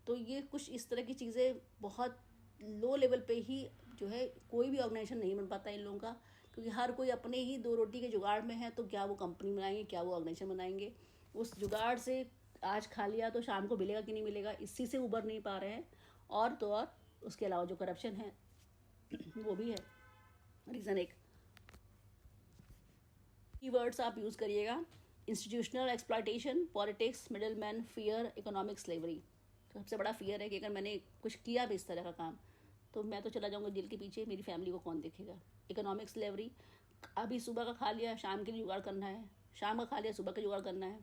तो ये कुछ इस तरह की चीज़ें बहुत लो लेवल पे ही जो है कोई भी ऑर्गेनाइजेशन नहीं बन पाता इन लोगों का, क्योंकि हर कोई अपने ही दो रोटी के जुगाड़ में है। तो क्या वो कंपनी बनाएंगे, क्या वो ऑर्गेनाइजेशन बनाएंगे? उस जुगाड़ से आज खा लिया तो शाम को मिलेगा कि नहीं मिलेगा, इसी से उबर नहीं पा रहे हैं। और तो और उसके अलावा जो करप्शन है वो भी है रीज़न एक। कीवर्ड्स आप यूज़ करिएगा: institutional exploitation, politics, middle man, fear, economic slavery. तो सबसे बड़ा फियर है कि अगर मैंने कुछ किया भी इस तरह का काम तो मैं तो चला जाऊंगा जेल के पीछे, मेरी फैमिली को कौन देखेगा। इकोनॉमिक स्लेवरी, अभी सुबह का खा लिया शाम के लिए जुगाड़ करना है, शाम का खा लिया सुबह का जुगाड़ करना है,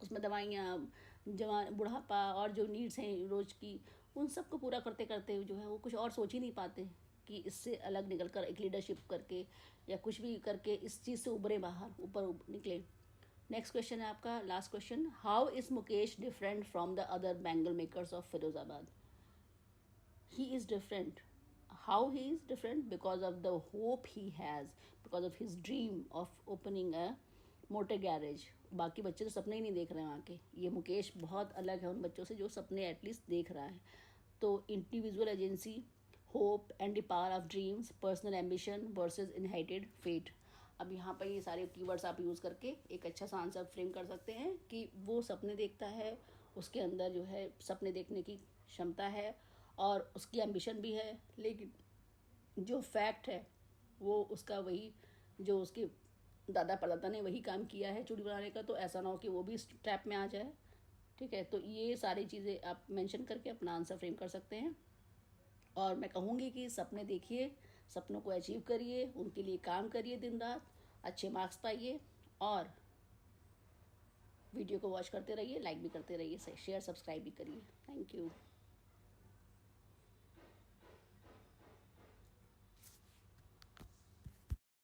उसमें दवाइयाँ, जवान, बुढ़ापा और जो नीड्स हैं रोज़ की, उन सब को पूरा करते करते जो है वो कुछ और सोच ही नहीं पाते कि इससे अलग निकल कर एक लीडरशिप करके या कुछ भी करके इस चीज़ से उभरे, बाहर ऊपर निकले। नेक्स्ट क्वेश्चन है आपका, last question: how is Mukesh different from the other bangle makers of Firozabad? He is different. How he is different? Because of the hope he has, because of his dream of opening a motor garage. बाकी बच्चे तो सपने ही नहीं देख रहे हैं वहाँ के, ये मुकेश बहुत अलग है उन बच्चों से जो सपने एटलीस्ट देख रहा है। तो individual agency, hope and the power of dreams, personal ambition versus inherited fate. अब यहाँ पर ये सारे कीवर्ड्स आप यूज़ करके एक अच्छा सा आंसर फ्रेम कर सकते हैं कि वो सपने देखता है, उसके अंदर जो है सपने देखने की क्षमता है और उसकी एम्बिशन भी है, लेकिन जो फैक्ट है वो उसका वही, जो उसके दादा परदादा ने वही काम किया है चूड़ी बनाने का, तो ऐसा ना हो कि वो भी इस ट्रैप में आ जाए। ठीक है, तो ये सारी चीज़ें आप मेंशन करके अपना आंसर फ्रेम कर सकते हैं। और मैं कहूँगी कि सपने देखिए, सपनों को अचीव करिए, उनके लिए काम करिए दिन रात, अच्छे मार्क्स पाइए, और वीडियो को वॉच करते रहिए, लाइक भी करते रहिए, शेयर सब्सक्राइब भी करिए। Thank you.